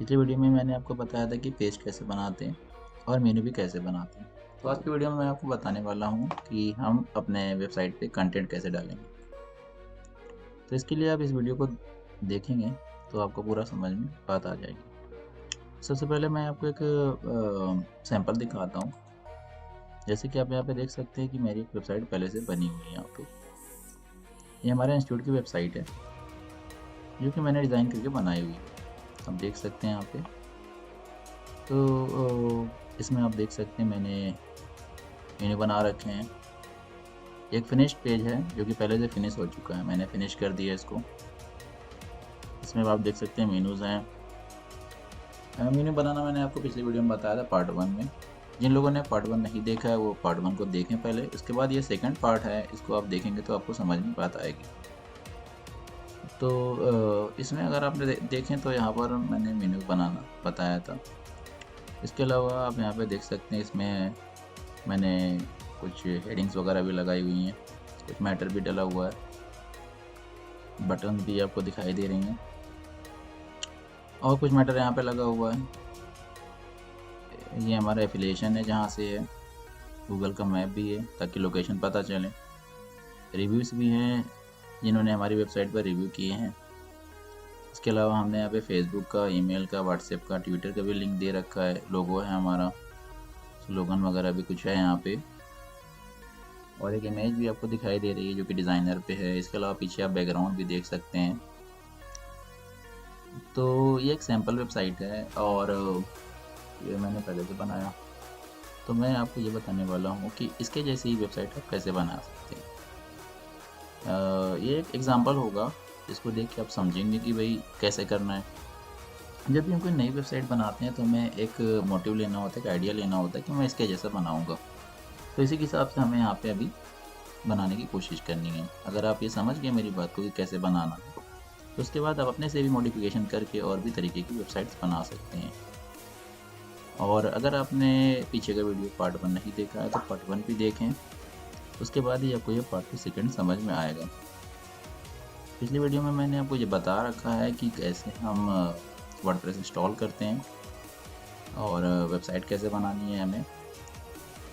पिछली वीडियो में मैंने आपको बताया था कि पेज कैसे बनाते हैं और मेनू भी कैसे बनाते हैं। तो आज की वीडियो में मैं आपको बताने वाला हूँ कि हम अपने वेबसाइट पे कंटेंट कैसे डालेंगे। तो इसके लिए आप इस वीडियो को देखेंगे तो आपको पूरा समझ में बात आ जाएगी। सबसे पहले मैं आपको एक सैंपल दिखाता हूँ। जैसे कि आप यहाँ पे देख सकते हैं कि मेरी एक वेबसाइट पहले से बनी हुई है। यहाँ पे ये हमारे इंस्टीट्यूट की वेबसाइट है जो कि मैंने डिज़ाइन करके बनाई हुई है। आप देख सकते हैं यहाँ पे। तो इसमें आप देख सकते हैं मैंने मेन्यू बना रखे हैं। एक फिनिश्ड पेज है जो कि पहले से फिनिश हो चुका है, मैंने फिनिश कर दिया इसको। इसमें आप देख सकते हैं मेनूज़ हैं। मेन्यू बनाना मैंने आपको पिछली वीडियो में बताया था पार्ट 1 में। जिन लोगों ने पार्ट 1 नहीं देखा है वो पार्ट 1 को देखें पहले, उसके बाद ये सेकंड पार्ट है, इसको आप देखेंगे तो आपको समझ में बात आएगी। तो इसमें अगर आपने देखें तो यहाँ पर मैंने मेन्यू बनाना बताया था। इसके अलावा आप यहाँ पे देख सकते हैं इसमें मैंने कुछ हेडिंग्स वगैरह भी लगाई हुई हैं, कुछ मैटर भी डला हुआ है, बटन भी आपको दिखाई दे रही हैं और कुछ मैटर यहाँ पे लगा हुआ है। ये हमारा एफिलिएशन है जहाँ से है, गूगल का मैप भी है ताकि लोकेशन पता चले, रिव्यूज़ भी हैं जिन्होंने हमारी वेबसाइट पर रिव्यू किए हैं। इसके अलावा हमने यहाँ पे फेसबुक का, ईमेल का, व्हाट्सएप का, ट्विटर का भी लिंक दे रखा है, लोगो है हमारा, स्लोगन वगैरह भी कुछ है यहाँ पे और एक इमेज भी आपको दिखाई दे रही है जो कि डिज़ाइनर पे है। इसके अलावा पीछे आप बैकग्राउंड भी देख सकते हैं। तो ये एक सैम्पल वेबसाइट है और ये मैंने पहले से बनाया, तो मैं आपको ये बताने वाला हूँ कि इसके जैसी ही वेबसाइट आप कैसे बना सकते हैं। ये एक एग्जांपल होगा, इसको देख के आप समझेंगे कि भाई कैसे करना है। जब भी हम कोई नई वेबसाइट बनाते हैं तो हमें एक मोटिव लेना होता है, एक आइडिया लेना होता है कि मैं इसके जैसा बनाऊँगा। तो इसी के हिसाब से हमें यहाँ पे अभी बनाने की कोशिश करनी है। अगर आप ये समझ गए मेरी बात को कि कैसे बनाना है, तो उसके बाद आप अपने से भी मॉडिफिकेशन करके और भी तरीके की वेबसाइट्स बना सकते हैं। और अगर आपने पीछे का वीडियो पार्ट 1 नहीं देखा है तो पार्ट 1 भी देखें, उसके बाद ही आपको ये पार्ट 2 सेकंड समझ में आएगा। पिछली वीडियो में मैंने आपको ये बता रखा है कि कैसे हम वर्डप्रेस इंस्टॉल करते हैं और वेबसाइट कैसे बनानी है हमें,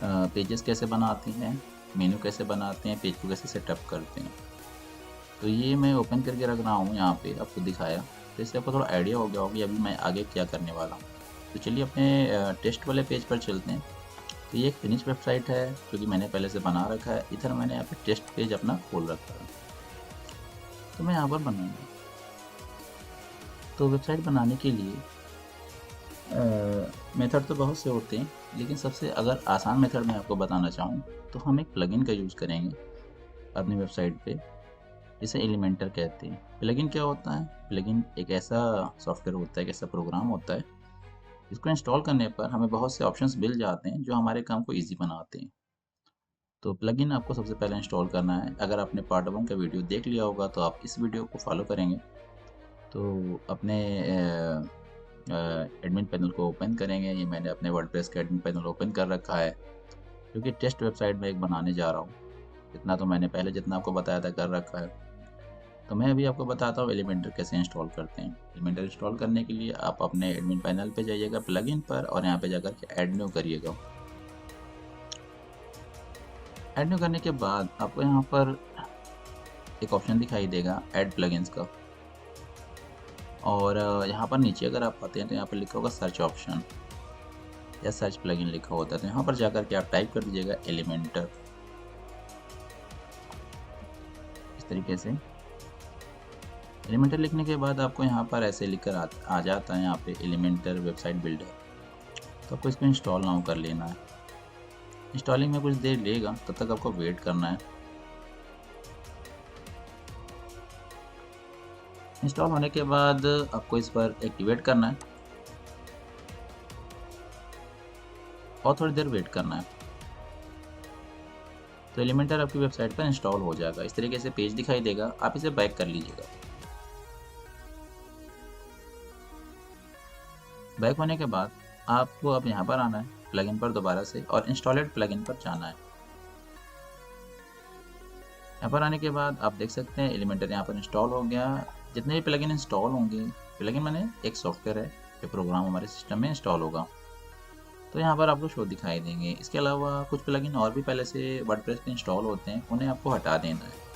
पेजेस कैसे बनाते हैं, मेन्यू कैसे बनाते हैं, पेज को कैसे सेटअप करते हैं। तो ये मैं ओपन करके रख रहा हूँ यहाँ पे, आपको दिखाया, तो इससे आपको थोड़ा आइडिया हो गया होगा कि अभी मैं आगे क्या करने वाला हूँ। तो चलिए अपने टेस्ट वाले पेज पर चलते हैं। तो ये एक फिनिश वेबसाइट है जो कि मैंने पहले से बना रखा है। इधर मैंने यहाँ पे टेस्ट पेज अपना खोल रखा है, तो मैं यहाँ पर बनाऊँगा। तो वेबसाइट बनाने के लिए मेथड तो बहुत से होते हैं, लेकिन सबसे अगर आसान मेथड मैं आपको बताना चाहूँ तो हम एक प्लगइन का यूज़ करेंगे अपनी वेबसाइट पे, जिसे एलिमेंटर कहते हैं। प्लगइन क्या होता है? प्लगइन एक ऐसा सॉफ्टवेयर होता है, एक ऐसा प्रोग्राम होता है जिसको इंस्टॉल करने पर हमें बहुत से ऑप्शंस मिल जाते हैं जो हमारे काम को ईजी बनाते हैं। तो प्लगइन आपको सबसे पहले इंस्टॉल करना है। अगर आपने पार्ट 1 का वीडियो देख लिया होगा तो आप इस वीडियो को फॉलो करेंगे। तो अपने एडमिन पैनल को ओपन करेंगे। ये मैंने अपने वर्डप्रेस का एडमिन पैनल ओपन कर रखा है, क्योंकि टेस्ट वेबसाइट में एक बनाने जा रहा हूँ। इतना तो मैंने पहले जितना आपको बताया था कर रखा है। तो मैं अभी आपको बताता हूँ एलिमेंटर कैसे इंस्टॉल करते हैं। एलिमेंटर इंस्टॉल करने के लिए आप अपने एडमिन पैनल पे जाइएगा, प्लगइन पर, और यहाँ पे जाकर के ऐड न्यू करिएगा। ऐड न्यू करने के बाद आपको यहाँ पर एक ऑप्शन दिखाई देगा ऐड प्लगइन्स का, और यहाँ पर नीचे अगर आप आते हैं तो यहाँ पर लिखा होगा सर्च ऑप्शन या सर्च प्लगइन लिखा होता है। तो यहाँ पर जाकर के आप टाइप कर दीजिएगा एलिमेंटर, इस तरीके से। एलिमेंटर लिखने के बाद आपको यहाँ पर ऐसे लिखकर आ जाता है यहाँ पे एलिमेंटर वेबसाइट बिल्डर। तो आपको इसको इंस्टॉल नाउ कर लेना है। इंस्टॉलिंग में कुछ देर लेगा, तब तक आपको वेट करना है। इंस्टॉल होने के बाद आपको इस पर एक्टिवेट करना है और थोड़ी देर वेट करना है। तो एलिमेंटर आपकी वेबसाइट पर इंस्टॉल हो जाएगा। इस तरीके से पेज दिखाई देगा, आप इसे बैक कर लीजिएगा। बैक होने के बाद आपको अब यहाँ पर आना है प्लगइन पर दोबारा से और इंस्टॉलेड प्लगइन पर जाना है। यहाँ पर आने के बाद आप देख सकते हैं एलिमेंटर यहाँ पर इंस्टॉल हो गया। जितने भी प्लगइन इंस्टॉल होंगे, प्लगइन माने एक सॉफ्टवेयर है ये प्रोग्राम हमारे सिस्टम में इंस्टॉल होगा। तो यहाँ पर आपको शो दिखाई देंगे। इसके अलावा कुछ प्लगइन और भी पहले से वर्डप्रेस पे इंस्टॉल होते हैं, उन्हें आपको हटा देना है।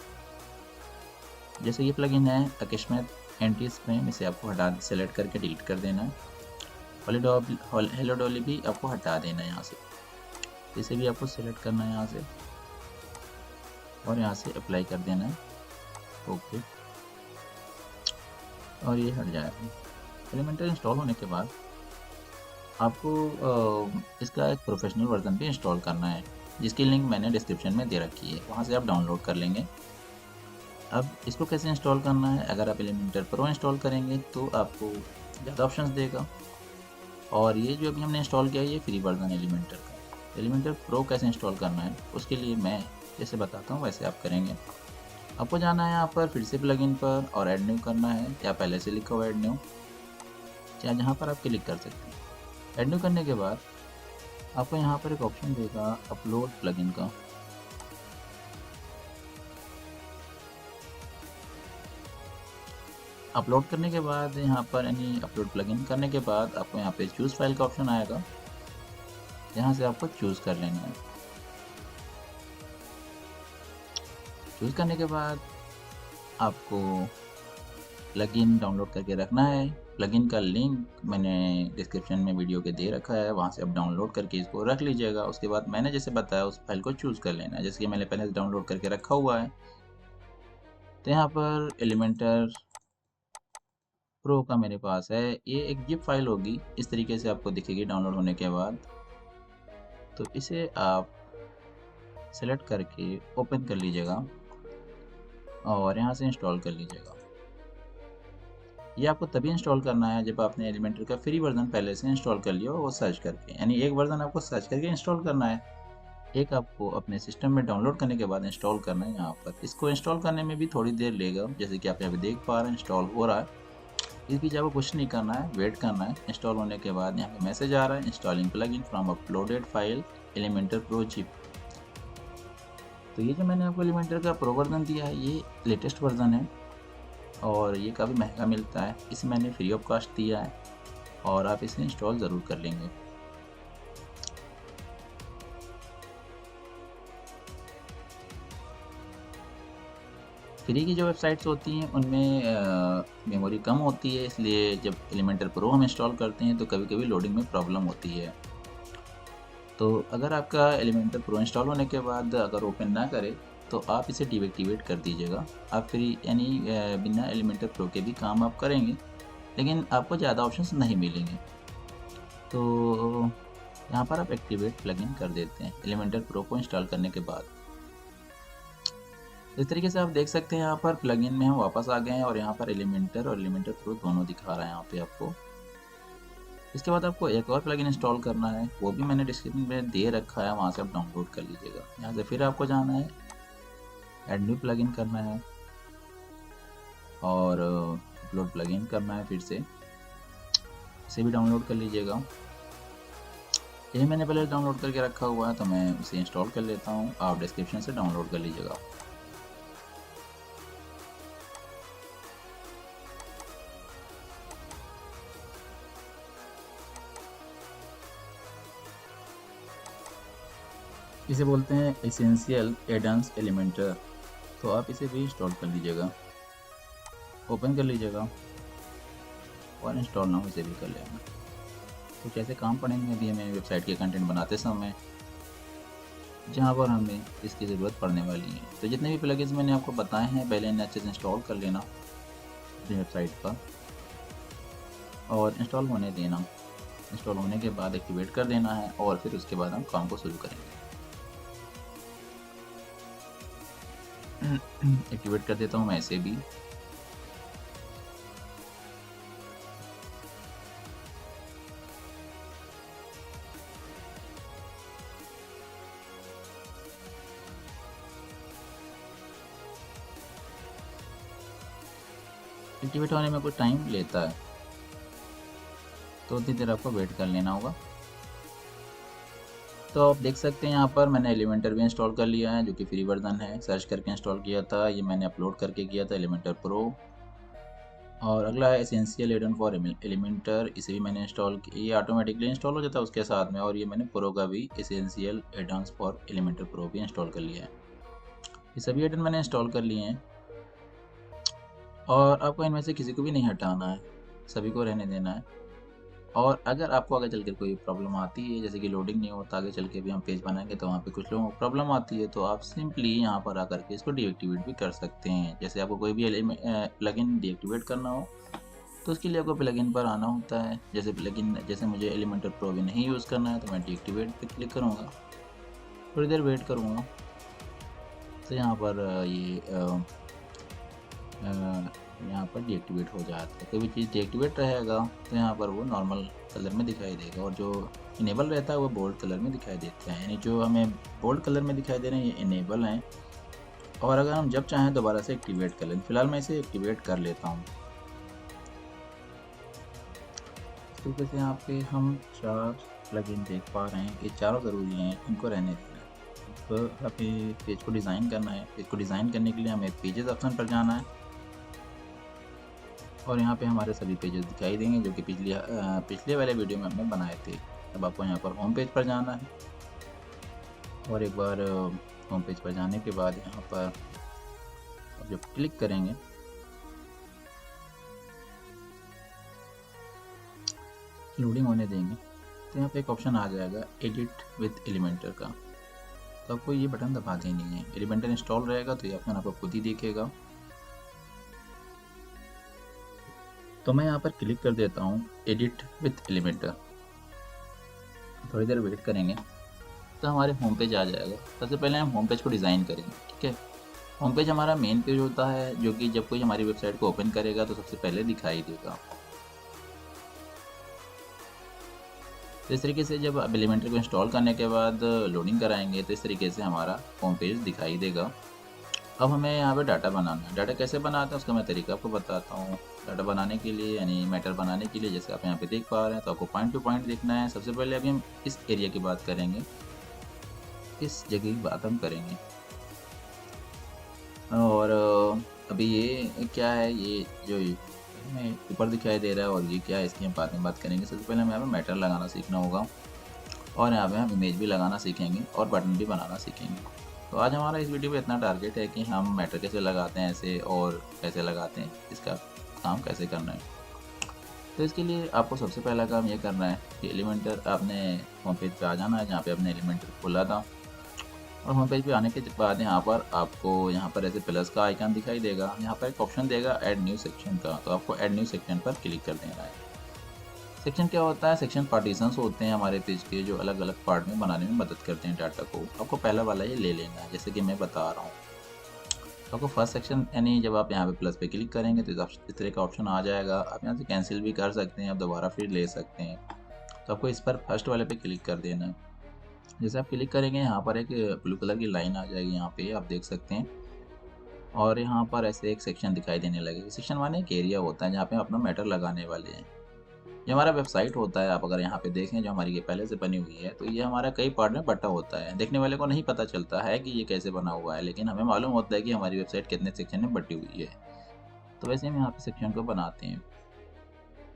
जैसे ये प्लगइन है अकिस्मत एंटी स्पैम, इसे आपको हटा सेलेक्ट करके डिलीट कर देना है। हेलो डॉली भी आपको हटा देना है यहाँ से, इसे भी आपको सेलेक्ट करना है यहाँ से और यहाँ से अप्लाई कर देना है। ओके, और ये हट जाएगा। एलिमेंटर इंस्टॉल होने के बाद आपको इसका एक प्रोफेशनल वर्जन भी इंस्टॉल करना है, जिसकी लिंक मैंने डिस्क्रिप्शन में दे रखी है, वहाँ से आप डाउनलोड कर लेंगे। अब इसको कैसे इंस्टॉल करना है, अगर आप एलिमेंटर प्रो इंस्टॉल करेंगे तो आपको ज़्यादा ऑप्शंस देगा, और ये जो अभी हमने इंस्टॉल किया है ये फ्री वर्जन एलिमेंटर का। एलिमेंटर प्रो कैसे इंस्टॉल करना है उसके लिए मैं जैसे बताता हूँ वैसे आप करेंगे। आपको जाना है यहाँ पर फिर से प्लगइन पर और ऐड न्यू करना है, या पहले से लिखा हुआ ऐड न्यू, या जहाँ पर आप क्लिक कर सकते हैं। ऐड न्यू करने के बाद आपको यहाँ पर एक ऑप्शन देगा अपलोड प्लगइन का। अपलोड करने के बाद यहाँ पर यानी अपलोड प्लगइन करने के बाद आपको यहाँ पे चूज़ फाइल का ऑप्शन आएगा, यहाँ से आपको चूज़ कर लेना है। चूज़ करने के बाद आपको प्लगइन डाउनलोड करके रखना है। प्लगइन का लिंक मैंने डिस्क्रिप्शन में वीडियो के दे रखा है, वहाँ से आप डाउनलोड करके इसको रख लीजिएगा। उसके बाद मैंने जैसे बताया उस फाइल को चूज़ कर लेना है, जैसे कि मैंने पहले से डाउनलोड करके रखा हुआ है। तो यहाँ पर एलिमेंटर प्रो का मेरे पास है, ये एक जिप फाइल होगी, इस तरीके से आपको दिखेगी डाउनलोड होने के बाद। तो इसे आप सेलेक्ट करके ओपन कर लीजिएगा और यहाँ से इंस्टॉल कर लीजिएगा। ये आपको तभी इंस्टॉल करना है जब आपने एलिमेंटर का फ्री वर्जन पहले से इंस्टॉल कर लिया हो, वो सर्च करके, यानी एक वर्जन आपको सर्च करके इंस्टॉल करना है, एक आपको अपने सिस्टम में डाउनलोड करने के बाद इंस्टॉल करना है। यहाँ पर इसको इंस्टॉल करने में भी थोड़ी देर लेगा, जैसे कि आप यहाँ पे देख पा रहे हैं इंस्टॉल हो रहा है। इस बीच आपको कुछ नहीं करना है, वेट करना है। इंस्टॉल होने के बाद यहाँ पे मैसेज आ रहा है installing plugin from uploaded file Elementor pro zip. तो ये जो मैंने आपको एलिमेंटर का प्रो वर्जन दिया है ये लेटेस्ट वर्जन है और ये काफ़ी महंगा मिलता है, इसे मैंने फ्री ऑफ कॉस्ट दिया है और आप इसे इंस्टॉल ज़रूर कर लेंगे। फ्री की जो वेबसाइट्स होती हैं उनमें मेमोरी कम होती है, इसलिए जब एलिमेंटर प्रो हम इंस्टॉल करते हैं तो कभी कभी लोडिंग में प्रॉब्लम होती है। तो अगर आपका एलिमेंटर प्रो इंस्टॉल होने के बाद अगर ओपन ना करे तो आप इसे डीएक्टिवेट कर दीजिएगा। आप फ्री यानी बिना एलिमेंटर प्रो के भी काम आप करेंगे, लेकिन आपको ज़्यादा ऑप्शंस नहीं मिलेंगे। तो यहाँ पर आप एक्टिवेट प्लगइन कर देते हैं एलिमेंटर प्रो को इंस्टॉल करने के बाद। इस तरीके से आप देख सकते हैं यहाँ पर प्लगइन में हम वापस आ गए हैं और यहाँ पर एलिमेंटर और एलिमेंटर प्रो दोनों दिखा रहा है यहाँ पे आपको। इसके बाद आपको एक और प्लगइन इंस्टॉल करना है, वो भी मैंने डिस्क्रिप्शन में दे रखा है, वहाँ से आप डाउनलोड कर लीजिएगा। यहाँ से फिर आपको जाना है, ऐड न्यू प्लगइन करना है और अपलोड प्लगइन करना है, फिर से इसे भी डाउनलोड कर लीजिएगा। ये मैंने पहले डाउनलोड करके रखा हुआ है तो मैं इसे इंस्टॉल कर लेता हूँ, आप डिस्क्रिप्शन से डाउनलोड कर लीजिएगा। इसे बोलते हैं एसेंशियल एडवांस एलिमेंटर, तो आप इसे भी इंस्टॉल कर लीजिएगा, ओपन कर लीजिएगा और इंस्टॉल ना हो इसे भी कर लेना। कुछ ऐसे काम पड़ेंगे अभी हमें वेबसाइट के कंटेंट बनाते समय जहाँ पर हमें इसकी ज़रूरत पड़ने वाली है। तो जितने भी प्लगइन्स मैंने आपको बताए हैं पहले इन्हें अच्छे से इंस्टॉल कर लेना अपनी वेबसाइट पर और इंस्टॉल होने देना। इंस्टॉल होने के बाद एक्टिवेट कर देना है और फिर उसके बाद हम काम को शुरू करेंगे। एक्टिवेट कर देता हूँ मैं इसे भी। एक्टिवेट होने में कुछ टाइम लेता है तो उतनी देर आपको वेट कर लेना होगा। तो आप देख सकते हैं यहाँ पर मैंने एलिमेंटर भी इंस्टॉल कर लिया है जो कि फ्री वर्जन है, सर्च करके इंस्टॉल किया था। ये मैंने अपलोड करके किया था एलिमेंटर प्रो और अगला है एसेंशियल एडन फॉर एलिमेंटर, इसे भी मैंने इंस्टॉल किया, ये ऑटोमेटिकली इंस्टॉल हो जाता है उसके साथ में। और ये मैंने प्रो का भी essential Eden's for Elementor pro भी इंस्टॉल कर लिया है। ये सभी एडन मैंने इंस्टॉल कर लिए हैं और आपको इनमें से किसी को भी नहीं हटाना है, सभी को रहने देना है। और अगर आपको आगे चल कर कोई प्रॉब्लम आती है, जैसे कि लोडिंग नहीं होता, आगे चल के भी हम पेज बनाएंगे तो वहाँ पे कुछ लोगों को प्रॉब्लम आती है, तो आप सिंपली यहाँ पर आकर के इसको डीएक्टिवेट भी कर सकते हैं। जैसे आपको कोई भी प्लगइन डीएक्टिवेट करना हो तो उसके लिए आपको प्लगइन पर आना होता है। जैसे प्लगइन, जैसे मुझे एलिमेंटर प्रो भी नहीं यूज़ करना है तो मैं डीएक्टिवेट पे क्लिक करूँगा, थोड़ी देर वेट करूँगा तो यहाँ पर यहाँ पर डीएक्टिवेट हो जाता है। कोई भी चीज़ डीएक्टिवेट रहेगा तो यहाँ पर वो नॉर्मल कलर में दिखाई देगा, और जो इनेबल रहता है वो बोल्ड कलर में दिखाई देता है। यानी जो हमें बोल्ड कलर में दिखाई दे रहे हैं ये इनेबल हैं, और अगर हम जब चाहें दोबारा से एक्टिवेट कर लें। फिलहाल मैं इसे एक्टिवेट कर लेता हूँ। इस तरीके से यहाँ पे हम 4 प्लगइन देख पा रहे हैं, ये चारों ज़रूरी हैं, इनको रहने देना है। तो हमें पेज को डिज़ाइन करना है। पेज को डिज़ाइन करने के लिए हमें पेजेस ऑप्शन पर जाना है, और यहाँ पे हमारे सभी पेजेस दिखाई देंगे जो कि पिछले वाले वीडियो में हमने बनाए थे। अब आपको यहाँ पर होम पेज पर जाना है, और एक बार होम पेज पर जाने के बाद यहाँ पर आप जब क्लिक करेंगे लोडिंग होने देंगे तो यहाँ पे एक ऑप्शन आ जाएगा एडिट विथ एलिमेंटर का। तो आपको ये बटन दबा देनी है। एलिमेंटर इंस्टॉल रहेगा तो ये ऑप्शन आपको खुद ही दिखेगा। तो मैं यहाँ पर क्लिक कर देता हूँ एडिट विथ एलिमेंटर। थोड़ी देर वेट करेंगे तो हमारे होम पेज आ जाएगा। सबसे पहले हम होम पेज को डिज़ाइन करेंगे, ठीक है। होम पेज हमारा मेन पेज होता है, जो कि जब कोई हमारी वेबसाइट को ओपन करेगा तो सबसे पहले दिखाई देगा। तो इस तरीके से जब आप एलिमेंटर को इंस्टॉल करने के बाद लोडिंग कराएंगे तो इस तरीके से हमारा होम पेज दिखाई देगा। अब हमें यहाँ पे डाटा बनाना है। डाटा कैसे बनाते हैं उसका मैं तरीका आपको बताता हूँ। डाटा बनाने के लिए यानी मैटर बनाने के लिए, जैसे आप यहाँ पे देख पा रहे हैं, तो आपको पॉइंट टू पॉइंट देखना है। सबसे पहले अभी हम इस एरिया की बात करेंगे, इस जगह की बात हम करेंगे। और अभी ये क्या है, ये जो हमें ऊपर दिखाई दे रहा है, और ये क्या है इसकी हम बाद में बात करेंगे। सबसे पहले हमें यहाँ पे मैटर लगाना सीखना होगा, और यहाँ पे हम इमेज भी लगाना सीखेंगे और बटन भी बनाना सीखेंगे। तो आज हमारा इस वीडियो में इतना टारगेट है कि हम मैटर कैसे लगाते हैं ऐसे, और कैसे लगाते हैं, इसका काम कैसे करना है। तो इसके लिए आपको सबसे पहला काम ये करना है कि एलिमेंटर आपने होम पेज पे आ जाना है, जहाँ पे आपने एलिमेंटर खोला था। और होम पेज पे आने के बाद यहाँ पर आपको यहाँ पर ऐसे प्लस का आइकन दिखाई देगा। यहाँ पर एक ऑप्शन देगा ऐड न्यू सेक्शन का, तो आपको ऐड न्यू सेक्शन पर क्लिक कर देना है। सेक्शन क्या होता है? सेक्शन पार्टीशंस होते हैं हमारे पेज के, जो अलग अलग पार्ट में बनाने में मदद करते हैं डाटा को। आपको पहला वाला ये ले लेना है, जैसे कि मैं बता रहा हूँ। तो आपको फर्स्ट सेक्शन, यानी जब आप यहाँ पे प्लस पे क्लिक करेंगे तो इस तरह का ऑप्शन आ जाएगा। आप यहाँ से कैंसिल भी कर सकते हैं, आप दोबारा फिर ले सकते हैं। तो आपको इस पर फर्स्ट वाले पे क्लिक कर देना है। जैसे आप क्लिक करेंगे यहाँ पर एक ब्लू कलर की लाइन आ जाएगी, यहाँ पे आप देख सकते हैं। और यहाँ पर ऐसे एक सेक्शन दिखाई देने लगेगा। सेक्शन माने एक एरिया होता है जहाँ पे अपना मैटर लगाने वाले हैं। ये हमारा वेबसाइट होता है। आप अगर यहाँ पे देखें, जो हमारी ये पहले से बनी हुई है, तो ये हमारा कई पार्ट में बटा होता है। देखने वाले को नहीं पता चलता है कि ये कैसे बना हुआ है, लेकिन हमें मालूम होता है कि हमारी वेबसाइट कितने सेक्शन में बटी हुई है। तो वैसे हम यहाँ पे सेक्शन को बनाते हैं।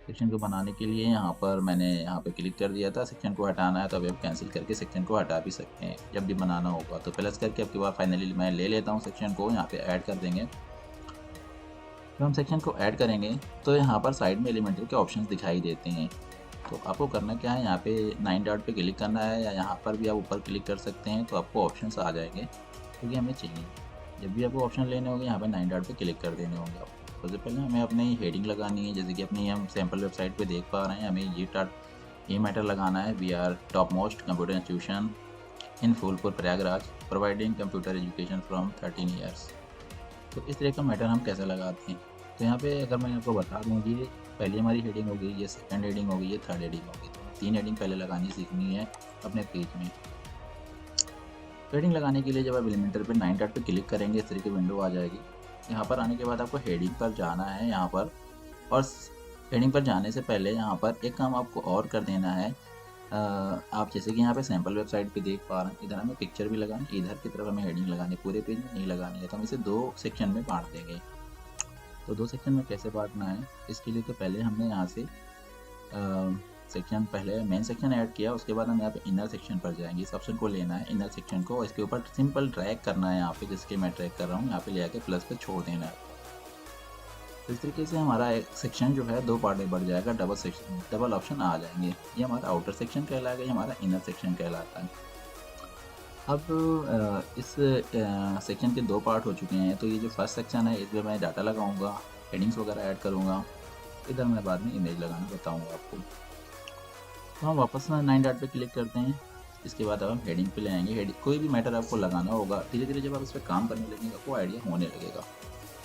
सेक्शन को बनाने के लिए यहाँ पर मैंने यहाँ पे क्लिक कर दिया था। सेक्शन को हटाना है तो अभी आप कैंसिल करके सेक्शन को हटा भी सकते हैं जब भी बनाना होगा। तो प्लस करके आपके बाद फाइनली मैं ले लेता हूँ सेक्शन को, यहाँ पे ऐड कर देंगे। जब हम सेक्शन को ऐड करेंगे तो यहाँ पर साइड में एलिमेंटर के ऑप्शंस दिखाई देते हैं। तो आपको करना क्या है, यहाँ पे 9 डॉट पे क्लिक करना है, या यहाँ पर भी आप ऊपर क्लिक कर सकते हैं। तो आपको ऑप्शंस आ जाएंगे क्योंकि हमें चाहिए। जब भी आपको ऑप्शन लेने होंगे, यहाँ पे 9 डॉट पे क्लिक कर देने होंगे आपको। सबसे पहले हमें अपनी हेडिंग लगानी है, जैसे कि अपनी हम सैम्पल वेबसाइट पे देख पा रहे हैं। हमें ये मैटर लगाना है, we are top most computer institution in Phulpur Prayagraj providing computer education from 13 years. तो इस तरह का मैटर हम कैसे लगाते हैं। तो यहाँ पे अगर मैं आपको बता दूँ, ये पहली हमारी हेडिंग होगी, ये सेकंड हेडिंग होगी, ये थर्ड हेडिंग होगी। तो 3 हेडिंग पहले लगानी सीखनी है अपने पेज में। हेडिंग लगाने के लिए जब आप एलिमेंटर पे 9 डॉट पे क्लिक करेंगे, इस तरह की विंडो आ जाएगी। यहाँ पर आने के बाद आपको हेडिंग पर जाना है यहाँ पर, और हेडिंग पर जाने से पहले यहाँ पर एक काम आपको और कर देना है। आप जैसे कि यहाँ पे सैम्पल वेबसाइट पे देख पा रहे हैं, इधर हमें पिक्चर भी लगानी, इधर की तरफ हमें हेडिंग लगानी, पूरे पेज में नहीं लगानी है। तो हम इसे 2 सेक्शन में बांट देंगे। तो 2 सेक्शन में कैसे बांटना है, इसके लिए तो पहले हमने यहाँ से सेक्शन पहले मेन सेक्शन ऐड किया, उसके बाद हम यहाँ पे इनर सेक्शन पर जाएंगे। इस ऑप्शन को लेना है इनर सेक्शन को, इसके ऊपर सिंपल ड्रैग करना है यहाँ पे, जिसके मैं ड्रैग कर रहा हूँ यहाँ पे ले आके प्लस पे छोड़ देना है। तो इस तरीके से हमारा एक सेक्शन जो है 2 पार्ट में बढ़ जाएगा, डबल ऑप्शन आ जाएंगे। ये हमारा आउटर सेक्शन कहलाएगा, ये हमारा इनर सेक्शन कहलाता है। अब इस सेक्शन के 2 पार्ट हो चुके हैं, तो ये जो फर्स्ट सेक्शन है इसमें मैं डाटा लगाऊंगा, हेडिंग्स वगैरह ऐड करूंगा, इधर मैं बाद में इमेज लगाना बताऊंगा आपको। तो हम वापस 9 डॉट पे क्लिक करते हैं। इसके बाद अब हम हेडिंग पे ले आएंगे। कोई भी मैटर आपको लगाना होगा, धीरे धीरे जब आप इस पर काम करने लगेंगे आपको आइडिया होने लगेगा।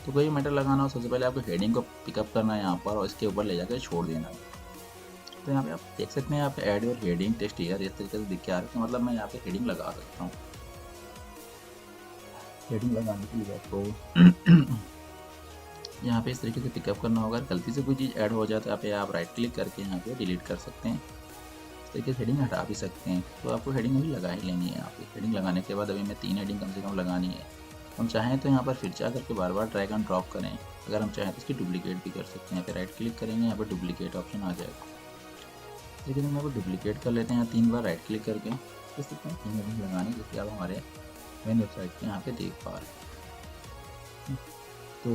तो कोई भी मैटर लगाना हो, सबसे पहले आपको हेडिंग को पिकअप करना है यहाँ पर और इसके ऊपर ले जाकर छोड़ देना है। तो यहाँ पे आप देख सकते हैं, यहाँ पे ऐड और हेडिंग टेक्स्ट ईयर इस तरीके से दिख के आ रहा है, तो मतलब मैं यहाँ पे हेडिंग लगा सकता हूँ। हेडिंग लगाने के लिए आपको यहाँ पे इस तरीके से पिकअप करना होगा। गलती से कोई चीज़ ऐड हो जाए तो यहाँ पे आप राइट क्लिक करके यहाँ पे डिलीट कर सकते हैं। इस तरीके से हेडिंग हटा भी सकते हैं। तो आपको हेडिंग अभी लगा ही लेनी है। यहाँ पे हेडिंग लगाने के बाद अभी मैं 3 हेडिंग कम से कम लगानी है। हम चाहें तो यहाँ पर फिर जा करके बार बार ड्रैग एंड ड्रॉप करें। अगर हम चाहें तो इसकी डुप्लीकेट भी कर सकते हैं। यहाँ पे राइट क्लिक करेंगे, यहाँ पर डुप्लीकेट ऑप्शन आ जाएगा। लेकिन हम यहाँ पर डुप्लीकेट कर लेते हैं 3 बार राइट क्लिक करके। इस तरीके से 3 हेडिंग लगानी, जैसे आप हमारे मेन वेबसाइट के यहाँ पे देख पा रहे हैं। तो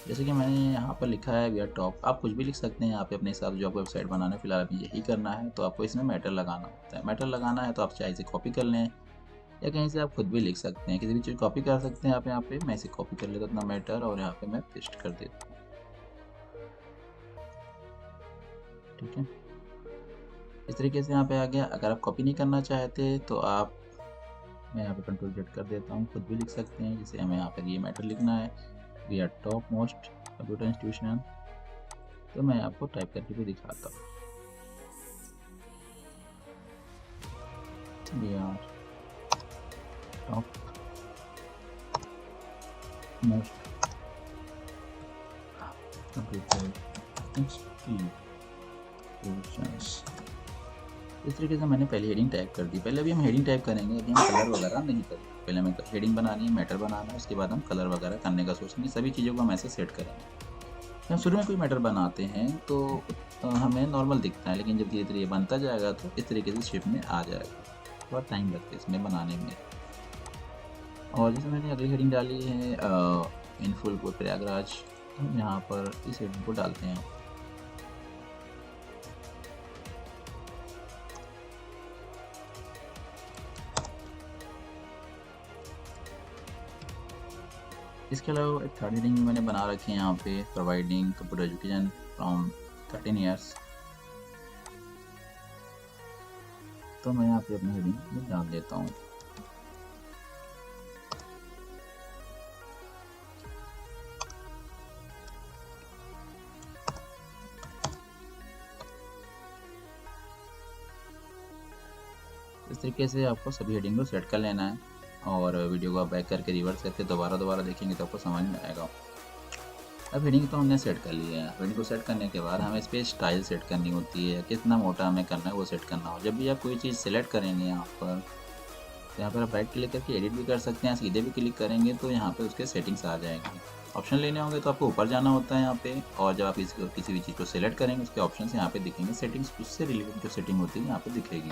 जैसे कि मैंने यहाँ पर लिखा है वी आर टॉप, आप कुछ भी लिख सकते हैं यहाँ पे अपने हिसाब से, जो आपको वेबसाइट बनाना है। फिलहाल अभी यही करना है, तो आपको इसमें मैटर लगाना होता है। मैटर लगाना है तो आप चाहे इसे कॉपी कर लें या कहीं से आप खुद भी लिख सकते हैं, किसी भी चीज़ कॉपी कर सकते हैं आप यहाँ पे। मैं इसे कॉपी कर लेता हूँ अपना मैटर और यहाँ पे मैं पेस्ट कर देता हूँ। ठीक है, इस तरीके से यहाँ पे आ गया। अगर आप कॉपी नहीं करना चाहते तो आप, मैं यहाँ पे कंट्रोल जेड कर देता हूँ, खुद भी लिख सकते हैं। जैसे हमें यहाँ पर ये मैटर लिखना है, we are top most computer institution, तो मैं आपको टाइप करके भी दिखाता हूँ। We are top most computer institutions. इस तरीके से मैंने पहले हेडिंग टाइप कर दी। पहले अभी हम हेडिंग टाइप करेंगे, अभी हम कलर वगैरह नहीं करेंगे। पहले हमें हेडिंग बनानी है, मैटर बनाना है, उसके बाद हम कलर वगैरह करने का सोचेंगे। सभी चीज़ों को हम ऐसे सेट करेंगे। हम शुरू में कोई मैटर बनाते हैं तो हमें नॉर्मल दिखता है, लेकिन जब धीरे धीरे बनता जाएगा तो इस तरीके से शेप में आ जाएगा। थोड़ा टाइम लगता है इसमें बनाने में। और जैसे मैंने अगली हेडिंग डाली है इन फुल प्रयागराज, तो हम यहाँ पर इस हेडिंग को डालते हैं। इसके अलावा एक थर्ड हेडिंग मैंने बना रखी है यहाँ पे, providing computer education from 13 years. तो मैं यहाँ पे अपनी हेडिंग में डाल देता हूँ। इस तरीके से आपको सभी हेडिंग को सेट कर लेना है और वीडियो को आप बैक करके रिवर्स करके दोबारा देखेंगे तो आपको समझ में आएगा। अब हेडिंग तो हमने सेट कर लिया है। हेडिंग को सेट करने के बाद हमें इस पर स्टाइल सेट करनी होती है, कितना मोटा हमें करना है वो सेट करना हो। जब भी आप कोई चीज़ सेलेक्ट करेंगे यहाँ पर, तो यहाँ पर आप राइट क्लिक करके एडिट भी कर सकते हैं। सीधे भी क्लिक करेंगे तो यहाँ पे उसके सेटिंग्स आ जाएंगे। ऑप्शन लेने होंगे तो आपको ऊपर जाना होता है यहाँ पे, और जब आप किसी भी चीज़ को सेलेक्ट करेंगे उसके ऑप्शन यहाँ पे दिखेंगे। सेटिंग्स, उससे रिलेटेड जो सेटिंग होती है यहाँ पे दिखेगी।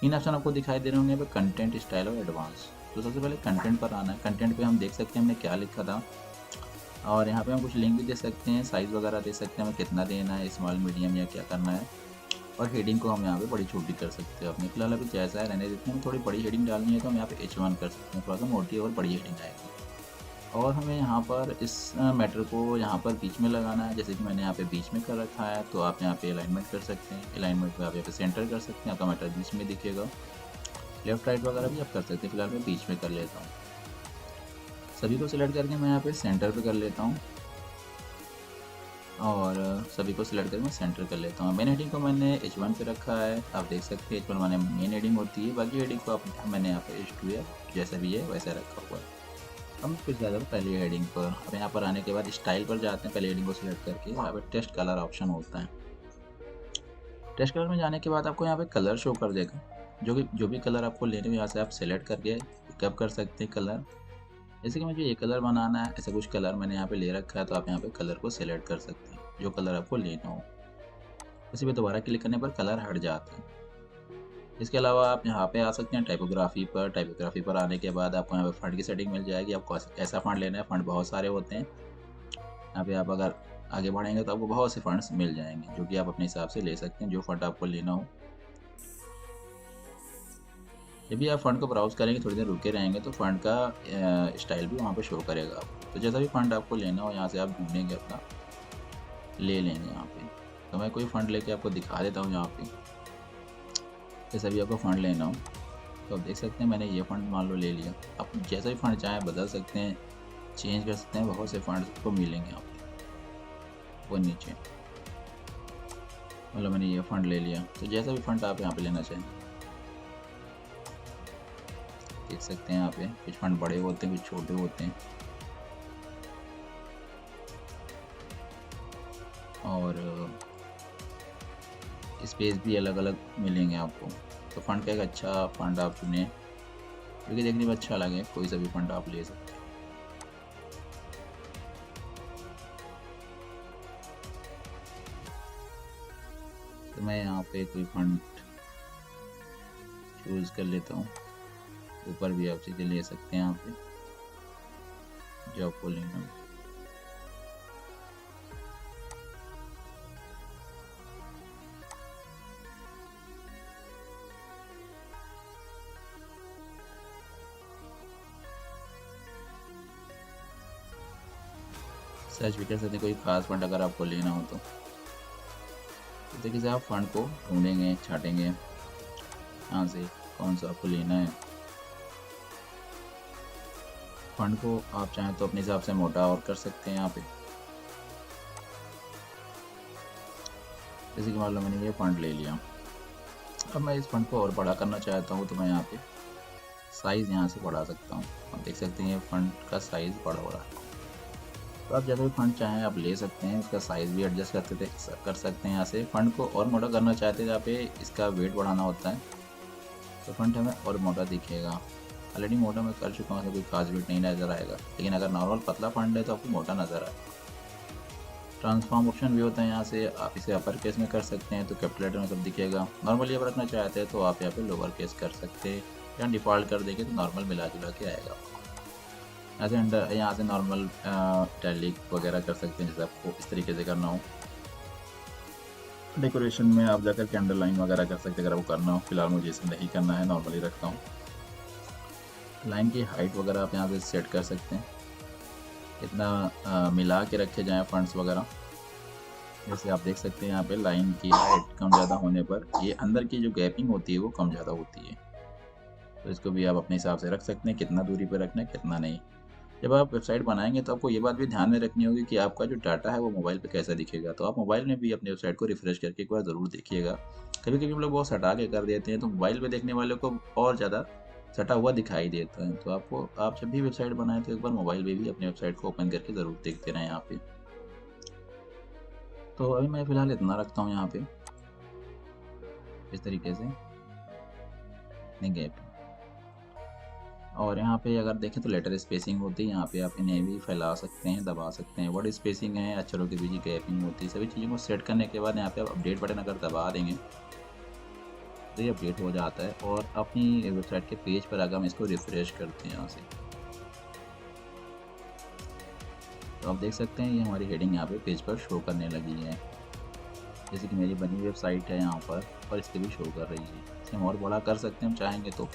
इन ऑप्शन आपको दिखाई दे रहे होंगे यहाँ पे कंटेंट, स्टाइल और एडवांस। तो सबसे पहले कंटेंट पर आना है। कंटेंट पे हम देख सकते हैं हमने क्या लिखा था, और यहाँ पे हम कुछ लिंक भी दे सकते हैं, साइज़ वगैरह दे सकते हैं हमें कितना देना है, स्मॉल मीडियम या क्या करना है। और हेडिंग को हम यहाँ पे बड़ी छोटी कर सकते हैं अपने। फिलहाल अभी जैसा है रहने देते हैं। हम थोड़ी बड़ी हेडिंग डालनी है तो हम यहाँ पे H1 कर सकते हैं, थोड़ा सा मोटी और बड़ी हेडिंग आएगी। और हमें यहाँ पर इस मैटर को यहाँ पर बीच में लगाना है, जैसे कि मैंने यहाँ पे बीच में कर रखा है। तो आप यहाँ पे अलाइनमेंट कर सकते हैं। अलाइनमेंट में आप यहाँ पे सेंटर कर सकते हैं, आपका मैटर बीच में दिखेगा। लेफ्ट राइट वगैरह भी आप कर सकते हैं। फिलहाल मैं बीच में कर लेता हूँ। सभी को सिलेक्ट करके मैं यहाँ पे सेंटर पे कर लेता हूँ, और सभी को सिलेक्ट करके मैं सेंटर कर लेता हूँ। मेन हेडिंग को मैंने H1 पे रखा है, आप देख सकते हैं। H1 माने मेन हेडिंग होती है, बाकी हेडिंग को मैंने यहाँ पे H2 या जैसा भी है वैसा रखा हुआ है। हम फिर ज़्यादा पहली हेडिंग पर, अब यहाँ पर आने के बाद स्टाइल पर जाते हैं। पहले हेडिंग को सिलेक्ट करके यहाँ पर टेस्ट कलर ऑप्शन होता है। टेस्ट कलर में जाने के बाद आपको यहाँ पे कलर शो कर देगा। जो भी कलर आपको लेने हो यहाँ से आप सेलेक्ट करके पिकअप कर सकते हैं कलर। जैसे कि मुझे ये कलर बनाना है, ऐसा कुछ कलर मैंने यहाँ पे ले रखा है, तो आप यहाँ पे कलर को सिलेक्ट कर सकते हैं, जो कलर आपको लेना हो। इसी पे दोबारा क्लिक करने पर कलर हट जाता है। इसके अलावा आप यहाँ पे आ सकते हैं टाइपोग्राफी पर आने के बाद आपको यहाँ पे फ़ॉन्ट की सेटिंग मिल जाएगी, आपको कैसा फ़ॉन्ट लेना है। फ़ॉन्ट बहुत सारे होते हैं, यहाँ पे आप अगर आगे बढ़ेंगे तो आपको बहुत से फ़ॉन्ट्स मिल जाएंगे, जो कि आप अपने हिसाब से ले सकते हैं, जो फ़ॉन्ट आपको लेना हो। जब भी आप फ़ॉन्ट को ब्राउज़ करेंगे, थोड़ी देर रुके रहेंगे, तो फ़ॉन्ट का स्टाइल भी वहाँ पे शो करेगा आपको। तो जैसा भी फ़ॉन्ट आपको लेना हो, यहाँ से आप ढूँढेंगे, अपना ले लेंगे यहाँ पे। तो मैं कोई फ़ॉन्ट लेके आपको दिखा देता हूँ यहाँ पे। जैसा भी आपको फ़ॉन्ट लेना हो, तो आप देख सकते हैं मैंने ये फ़ॉन्ट मान लो ले लिया। आप जैसा भी फ़ॉन्ट चाहें बदल सकते हैं, चेंज कर सकते हैं, बहुत से फ़ॉन्ट्स आपको मिलेंगे आपको ऊपर नीचे। मतलब मैंने ये फ़ॉन्ट ले लिया, तो जैसा भी फ़ॉन्ट आप यहाँ पे लेना चाहें, देख सकते हैं यहाँ पे कुछ फ़ॉन्ट बड़े होते हैं, कुछ छोटे होते हैं, और स्पेस भी अलग अलग मिलेंगे आपको। तो फ़ॉन्ट का एक अच्छा फ़ॉन्ट आप चुनें, जो कि देखने में अच्छा लगे, कोई सा भी फ़ॉन्ट आप ले सकते हैं। तो मैं यहाँ पे कोई फ़ॉन्ट चूज़ कर लेता हूँ। ऊपर भी आप चीज़ें ले सकते हैं यहाँ पे, जो आपको लेना हो। सर्च भी कर सकते हैं कोई ख़ास फ़ॉन्ट अगर आपको लेना हो तो। देखिए से आप फ़ॉन्ट को ढूंढेंगे, छाटेंगे, यहाँ से कौन सा आपको लेना है। फ़ॉन्ट को आप चाहें तो अपने हिसाब से मोटा और कर सकते हैं यहाँ पे। जैसे कि मान लो मैंने ये फ़ॉन्ट ले लिया, अब मैं इस फ़ॉन्ट को और बड़ा करना चाहता हूँ, तो मैं यहाँ पे साइज़ यहाँ से बढ़ा सकता हूँ। आप देख सकते हैं ये फ़ॉन्ट का साइज़ बड़ा हो रहा है। तो आप जैसा भी फ़ॉन्ट चाहें आप ले सकते हैं, उसका साइज़ भी एडजस्ट कर सकते हैं यहाँ से। फ़ॉन्ट को और मोटा करना चाहते हैं, जहाँ पे इसका वेट बढ़ाना होता है, तो फ़ॉन्ट हमें और मोटा दिखेगा। ऑलरेडी मोटा मैं कर चुका हूँ, तो कोई खास वेट नहीं नज़र आएगा, लेकिन अगर नॉर्मल पतला फ़ॉन्ट है तो आपको मोटा नज़र आएगा। ट्रांसफॉर्म ऑप्शन भी होता है, यहाँ से आप इसे अपर केस में कर सकते हैं तो कैपिटल लेटर में सब दिखेगा। नॉर्मली आप रखना चाहते हैं तो आप यहाँ पे लोअर केस कर सकते हैं, या डिफ़ॉल्ट कर देंगे तो नॉर्मल मिला जुला के आएगा। यहाँ से अंडर, यहाँ से नॉर्मल टैलिक वगैरह कर सकते हैं, जैसे आपको इस तरीके से करना हो। डेकोरेशन में आप जाकर के अंडरलाइन वगैरह कर सकते हैं अगर आपको करना हो। फिलहाल मुझे इसे नहीं करना है, नॉर्मली रखता हूँ। लाइन की हाइट वगैरह आप यहाँ से सेट कर सकते हैं, कितना मिला के रखे जाएँ फंड्स वगैरह। जैसे आप देख सकते हैं यहाँ पे लाइन की हाइट कम ज़्यादा होने पर ये अंदर की जो गैपिंग होती है वो कम ज़्यादा होती है। तो इसको भी आप अपने हिसाब से रख सकते हैं, कितना दूरी पर रखना है कितना नहीं। जब आप वेबसाइट बनाएंगे तो आपको ये बात भी ध्यान में रखनी होगी कि आपका जो डाटा है वो मोबाइल पे कैसा दिखेगा। तो आप मोबाइल में भी अपनी वेबसाइट को रिफ्रेश करके एक बार ज़रूर देखिएगा। कभी कभी हम लोग बहुत सटा के कर देते हैं, तो मोबाइल पे देखने वाले को और ज़्यादा सटा हुआ दिखाई देता है। तो आपको, आप जब भी वेबसाइट बनाएं तो एक बार मोबाइल पे भी अपनी वेबसाइट को ओपन करके ज़रूर देखते रहें यहाँ पे। तो अभी मैं फ़िलहाल इतना रखता हूँ यहाँ पे, इस तरीके से गैप। और यहाँ पे अगर देखें तो लेटर स्पेसिंग होती है, यहाँ पे आप इन्हें भी फैला सकते हैं, दबा सकते हैं। वर्ड स्पेसिंग है, अक्षरों के बीच की गैपिंग होती है। सभी चीज़ों को सेट करने के बाद यहाँ पे आप अपडेट बटन अगर दबा देंगे तो ये अपडेट हो जाता है। और अपनी वेबसाइट के पेज पर अगर हम इसको रिफ्रेश करते हैं यहाँ से, तो आप देख सकते हैं ये हमारी हेडिंग यहाँ पे पेज पर शो करने लगी है। जैसे कि मेरी बनी वेबसाइट है यहाँ पर, और इसके भी शो कर रही है। इसे हम और बड़ा कर सकते हैं हम चाहेंगे तो।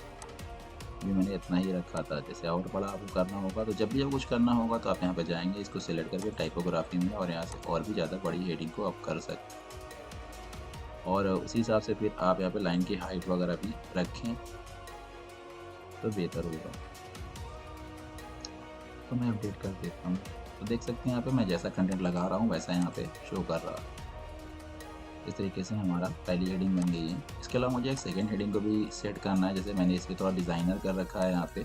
अभी मैंने इतना ही रखा था, जैसे और बड़ा आपको करना होगा तो जब भी आपको कुछ करना होगा तो आप यहाँ पे जाएंगे, इसको सिलेक्ट करके टाइपोग्राफी में, और यहाँ से और भी ज़्यादा बड़ी हेडिंग को आप कर सकते हैं। और उसी हिसाब से फिर आप यहाँ पे लाइन की हाइट वगैरह भी रखें तो बेहतर होगा। तो मैं अपडेट कर देता हूँ। तो देख सकते हैं यहाँ पे मैं जैसा कंटेंट लगा रहा हूँ वैसा यहाँ पे शो कर रहा है। इस तरीके से हमारा पहली हेडिंग बन गई है। इसके अलावा मुझे एक सेकंड हेडिंग को भी सेट करना है। जैसे मैंने इस पर थोड़ा डिज़ाइनर कर रखा है यहाँ पे,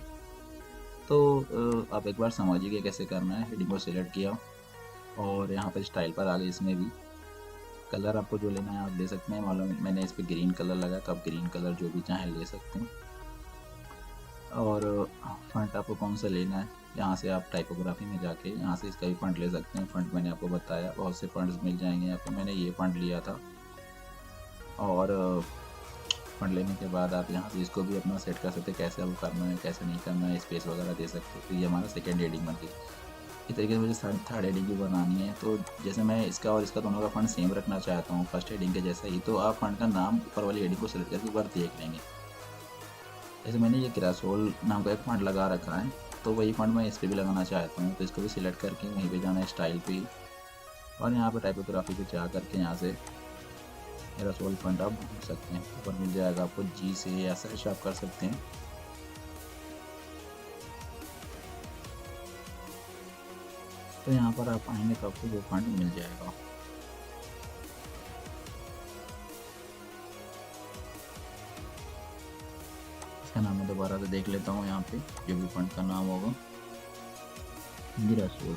तो आप एक बार समझिए कैसे करना है। हेडिंग को सिलेक्ट किया और यहाँ पर स्टाइल पर आ गए। इसमें भी कलर आपको जो लेना है आप ले सकते हैं। मालूम मैंने इस पर ग्रीन कलर लगाया, तो आप ग्रीन कलर जो भी चाहें ले सकते हैं। और फ़ॉन्ट आपको कौन सा लेना है, यहाँ से आप टाइपोग्राफी में जाके यहाँ से इसका भी फ़ॉन्ट ले सकते हैं। फ़ॉन्ट मैंने आपको बताया, बहुत से फ़ॉन्ट्स मिल जाएंगे आपको। मैंने ये फ़ॉन्ट लिया था, और फ़ॉन्ट लेने के बाद आप यहाँ से इसको भी अपना सेट कर सकते हैं, कैसे आपको करना है कैसे नहीं करना है, स्पेस वगैरह दे सकते हो। तो ये हमारा सेकेंड हेडिंग बन गई। इस तरीके से मुझे थर्ड हेडिंग भी बनानी है। तो जैसे मैं इसका और इसका दोनों का फ़ॉन्ट सेम रखना चाहता हूँ फर्स्ट हेडिंग के जैसा ही, तो आप फ़ॉन्ट का नाम ऊपर वाली हेडिंग को सेलेक्ट करके ऊपर देख लेंगे। जैसे मैंने ये क्रासोल नाम का एक फ़ॉन्ट लगा रखा है, तो वही फ़ॉन्ट मैं इस पर भी लगाना चाहता हूँ। तो इसको भी सिलेक्ट करके वहीं पे जाना है स्टाइल पे, और यहाँ पे टाइपोग्राफी पे जा करके यहाँ से क्रासोल फ़ॉन्ट आप ढूंढ सकते हैं। ऊपर मिल जाएगा आपको जी से, या सर्च आप कर सकते हैं। तो यहाँ पर आप आएंगे तो आपको वो फ़ॉन्ट मिल जाएगा। इसका नाम मैं दोबारा से देख लेता हूँ, यहाँ पे जो भी फ़ॉन्ट का नाम होगा गिरासोल,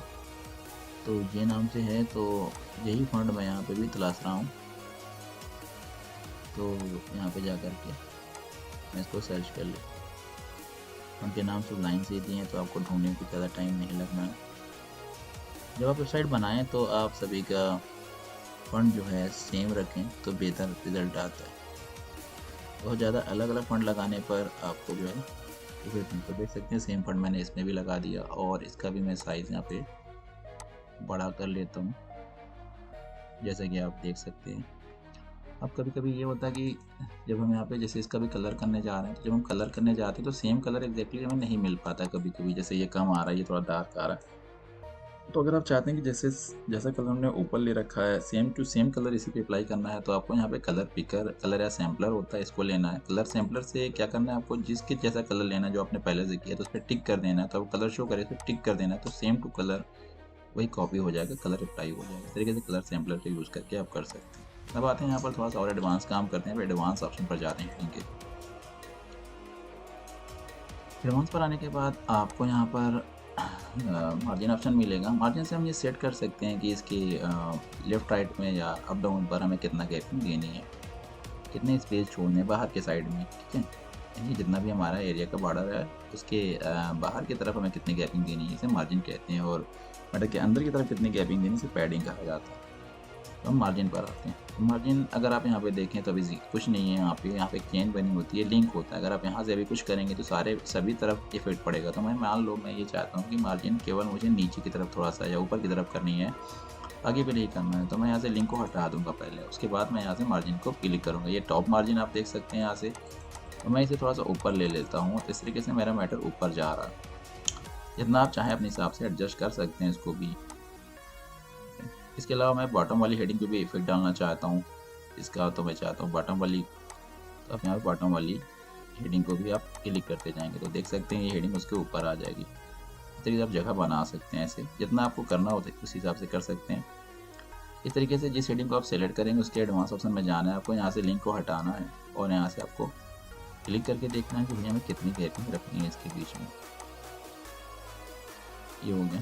तो ये नाम से है। तो यही फ़ॉन्ट मैं यहाँ पे भी तलाश रहा हूँ। तो यहाँ पे जा कर के मैं इसको सर्च कर ले। उनके नाम सब लाइन से दिए हैं, तो आपको ढूंढने को ज़्यादा टाइम नहीं लगना है। जब आप वेबसाइट बनाएं तो आप सभी का फ़ॉन्ट जो है सेम रखें, तो बेहतर रिजल्ट आता है। बहुत ज़्यादा अलग अलग फ़ॉन्ट लगाने पर आपको जो है इफेक्ट नहीं। तो देख सकते हैं सेम फ़ॉन्ट मैंने इसमें भी लगा दिया, और इसका भी मैं साइज़ यहाँ पे बड़ा कर लेता हूँ, जैसा कि आप देख सकते हैं। अब कभी कभी ये होता है कि जब हम यहाँ पे जैसे इसका भी कलर करने जा रहे हैं, तो जब हम कलर करने जाते हैं तो सेम कलर एग्जैक्टली हमें नहीं मिल पाता कभी कभी। जैसे ये कम आ रहा है, ये थोड़ा डार्क आ रहा है। तो अगर आप चाहते हैं कि जैसे जैसा कलर हमने ऊपर ले रखा है सेम टू सेम कलर इसी पे अप्लाई करना है, तो आपको यहाँ पे कलर पिकर, कलर या सैम्पलर होता है, इसको लेना है। कलर सैम्पलर से क्या करना है, आपको जिसके जैसा कलर लेना है जो आपने पहले से किया, तो उस पर टिक कर देना है। तो कलर शो करे, तो टिक कर देना है, तो सेम टू कलर वही कॉपी हो जाएगा, कलर अप्लाई हो जाएगा। इस तरीके से कलर सैम्पलर का यूज़ करके आप कर सकते हैं। अब आते हैं यहाँ पर थोड़ा सा और एडवांस काम करते हैं। एडवांस ऑप्शन पर जाते हैं। ठीक है, एडवांस पर आने के बाद आपको यहाँ पर मार्जिन ऑप्शन मिलेगा। मार्जिन से हम ये सेट कर सकते हैं कि इसकी लेफ़्ट राइट में या अप डाउन पर हमें कितना गैपिंग देनी है, कितने स्पेस छोड़ने हैं बाहर के साइड में। ठीक है, यानी जितना भी हमारा एरिया का बॉर्डर है उसके बाहर की तरफ हमें कितनी गैपिंग देनी है, इसे मार्जिन कहते हैं। और बॉर्डर के अंदर की तरफ कितनी गैपिंग देनी, इसे पैडिंग कहा जाता है। तो हम मार्जिन पर आते हैं। तो मार्जिन अगर आप यहाँ पे देखें तो अभी कुछ नहीं है। यहाँ पे एक चेन बनी होती है, लिंक होता है। अगर आप यहाँ से अभी कुछ करेंगे तो सभी तरफ इफेक्ट पड़ेगा। तो मैं मान लो मैं ये चाहता हूँ कि मार्जिन केवल मुझे नीचे की तरफ थोड़ा सा या ऊपर की तरफ करनी है, आगे पे नहीं करना है। तो मैं यहाँ से लिंक को हटा दूंगा पहले, उसके बाद मैं यहाँ से मार्जिन को क्लिक करूँगा। ये टॉप मार्जिन आप देख सकते हैं यहाँ से। तो मैं इसे थोड़ा सा ऊपर ले लेता हूँ। इस तरीके से मेरा मैटर ऊपर जा रहा है। जितना आप चाहें अपने हिसाब से एडजस्ट कर सकते हैं इसको भी। इसके अलावा मैं बॉटम वाली हेडिंग पे भी इफेक्ट डालना चाहता हूँ इसका, तो मैं चाहता हूँ बॉटम वाली। तो आप यहाँ पे बॉटम वाली हेडिंग को भी आप क्लिक करते जाएंगे तो देख सकते हैं ये हेडिंग उसके ऊपर आ जाएगी। इस तरीके से आप जगह बना सकते हैं। ऐसे जितना आपको करना होता है उस हिसाब से कर सकते हैं। इस तरीके से जिस हेडिंग को आप सेलेक्ट करेंगे उसके एडवांस ऑप्शन में जाना है आपको। यहाँ से लिंक को हटाना है और यहाँ से आपको क्लिक करके देखना है कि भैया हमें कितनी गैपिंग रखनी है इसके बीच में। ये हो गया।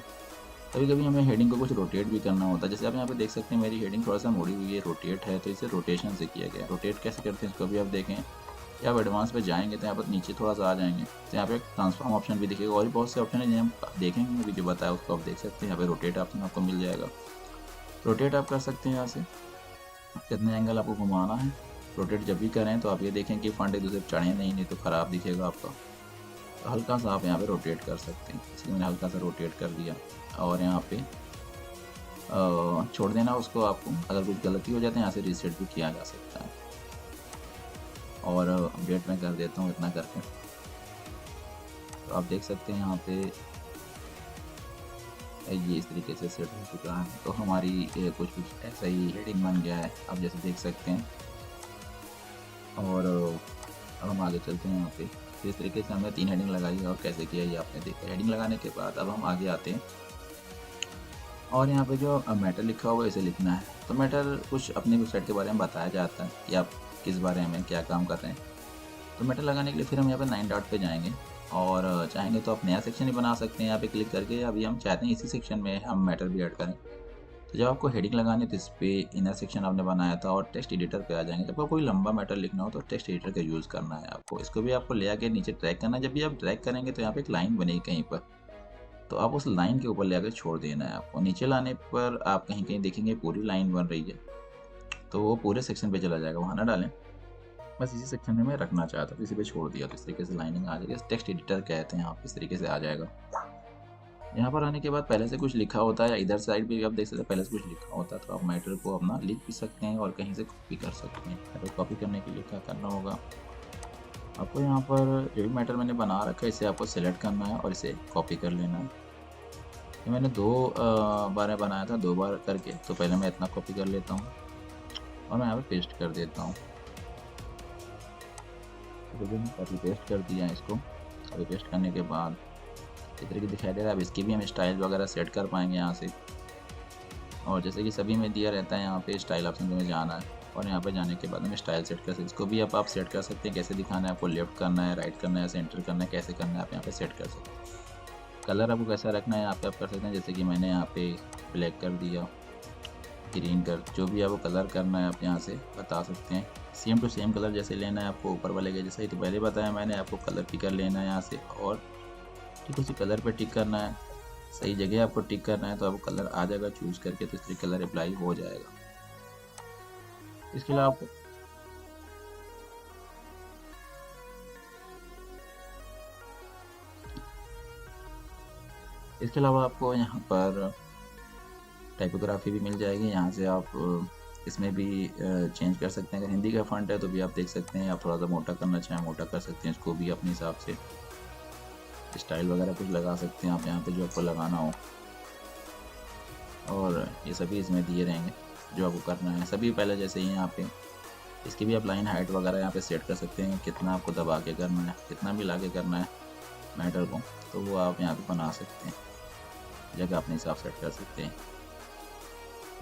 कभी कभी हमें हेडिंग को कुछ रोटेट भी करना होता है। जैसे आप यहाँ पे देख सकते हैं मेरी हेडिंग थोड़ा सा मुड़ी हुई है, रोटेट है, तो इसे रोटेशन से किया गया। रोटेट कैसे करते हैं इसको भी आप देखें। या आप एडवांस पे जाएंगे तो यहाँ पर नीचे थोड़ा सा आ जाएंगे तो यहाँ पे ट्रांसफॉर्म ऑप्शन भी दिखेगा। और भी बहुत से ऑप्शन है जिन्हें हम देखेंगे, अभी जो बताया उसको आप देख सकते हैं। यहाँ पे रोटेट ऑप्शन आपको मिल जाएगा। रोटेट आप कर सकते हैं यहाँ से, कितने एंगल आपको घुमाना है। रोटेट जब भी करें तो आप ये देखें कि फंड एक दूसरे पर चढ़े नहीं तो ख़राब दिखेगा आपका। तो हल्का सा आप यहाँ पे रोटेट कर सकते हैं। इसलिए मैंने हल्का सा रोटेट कर दिया और यहाँ पे छोड़ देना उसको। आपको अगर कुछ गलती हो जाती है यहाँ से रीसेट भी किया जा सकता है। और अपडेट मैं कर देता हूँ इतना करके। तो आप देख सकते हैं यहाँ पे ये इस तरीके से सेट हो चुका है। तो हमारी कुछ ऐसा ही हेडिंग बन गया है, आप जैसे देख सकते हैं। और अब हम आगे चलते हैं यहाँ पे। तो इस तरीके से हमने 3 हेडिंग लगाई है और कैसे किया ये आपने देखा। हेडिंग लगाने के बाद अब हम आगे आते हैं और यहाँ पे जो मैटर लिखा हुआ है इसे लिखना है। तो मैटर कुछ अपनी वेबसाइट के बारे में बताया जाता है कि आप किस बारे में क्या काम कर रहे हैं। तो मैटर लगाने के लिए फिर हम यहाँ पे 9 डॉट पे जाएंगे और चाहेंगे तो आप नया सेक्शन ही बना सकते हैं यहाँ पे क्लिक करके। अभी हम चाहते हैं इसी सेक्शन में हम मैटर भी ऐड करें। तो जब आपको हेडिंग लगानी है तो इस पे इनर सेक्शन आपने बनाया था और टेक्स्ट एडिटर पे आ जाएंगे। जब आपको कोई लंबा मैटर लिखना हो तो टेक्स्ट एडिटर का यूज़ करना है आपको। इसको भी आपको ले आके नीचे ड्रैग करना है। जब भी आप ड्रैग करेंगे तो यहाँ पे एक लाइन बनेगी कहीं पर, तो आप उस लाइन के ऊपर ले आकर छोड़ देना है आपको। नीचे लाने पर आप कहीं कहीं देखेंगे पूरी लाइन बन रही है, तो वो पूरे सेक्शन पे चला जाएगा, वहाँ ना डालें। बस इसी सेक्शन में मैं रखना चाहता था, इसी पे छोड़ दिया, तो इस तरीके से लाइनिंग आ जाएगी। टेक्स्ट एडिटर कहते हैं, आप इस तरीके से आ जाएगा। यहाँ पर आने के बाद पहले से कुछ लिखा होता है, या इधर साइड भी आप देख सकते हैं पहले से कुछ लिखा होता है, तो आप मैटर को अपना लिख भी सकते हैं और कहीं से कॉपी कर सकते हैं। तो कॉपी करने के लिए क्या करना होगा, आपको यहाँ पर जो भी मैटर मैंने बना रखा है इसे आपको सेलेक्ट करना है और इसे कॉपी कर लेना है। ये मैंने 2 बार बनाया था, 2 बार करके, तो पहले मैं इतना कॉपी कर लेता हूँ और मैं यहाँ पे पेस्ट कर देता हूँ। तो मैंने कॉपी पेस्ट कर दिया है इसको। कॉपी पेस्ट करने के बाद इस तरीके दिखाई दे रहा है। अब इसकी भी हम स्टाइल वगैरह सेट कर पाएंगे यहाँ से, और जैसे कि सभी में दिया रहता है यहाँ पे स्टाइल ऑप्शन में जाना है और यहाँ पे जाने के बाद हम स्टाइल सेट कर सकते हैं। इसको भी आप सेट कर सकते हैं, कैसे दिखाना है आपको, लेफ्ट करना है, राइट करना है, सेंटर करना है, कैसे करना है आप यहाँ पे सेट कर सकते हैं। कलर आपको कैसा रखना है यहाँ पे आप कर सकते हैं, जैसे कि मैंने यहाँ पे ब्लैक कर दिया, ग्रीन कर, जो भी आपको कलर करना है आप यहाँ से बता सकते हैं। सेम टू सेम कलर जैसे लेना है आपको ऊपर वाले के जैसा ही, तो पहले बताया मैंने आपको कलर पिकर लेना है यहाँ से और ठीक उसी कलर पे टिक करना है। सही जगह आपको टिक करना है तो आपको कलर आ जाएगा चूज करके, तो इस तरीके कलर अप्लाई हो जाएगा। इसके अलावा आपको यहाँ पर टाइपोग्राफी भी मिल जाएगी। यहाँ से आप इसमें भी चेंज कर सकते हैं। अगर हिंदी का फॉन्ट है तो भी आप देख सकते हैं, आप थोड़ा सा मोटा करना चाहें मोटा कर सकते हैं, इसको भी अपने हिसाब से स्टाइल वगैरह कुछ लगा सकते हैं आप यहाँ पे जो आपको लगाना हो, और ये सभी इसमें दिए रहेंगे जो आपको करना है। सभी पहले जैसे ही यहाँ पे इसकी भी आप लाइन हाइट वगैरह यहाँ पे सेट कर सकते हैं, कितना आपको दबा के करना है, कितना भी ला के करना है मैटर को, तो वो आप यहाँ पे बना सकते हैं, जगह अपने हिसाब सेट कर सकते हैं।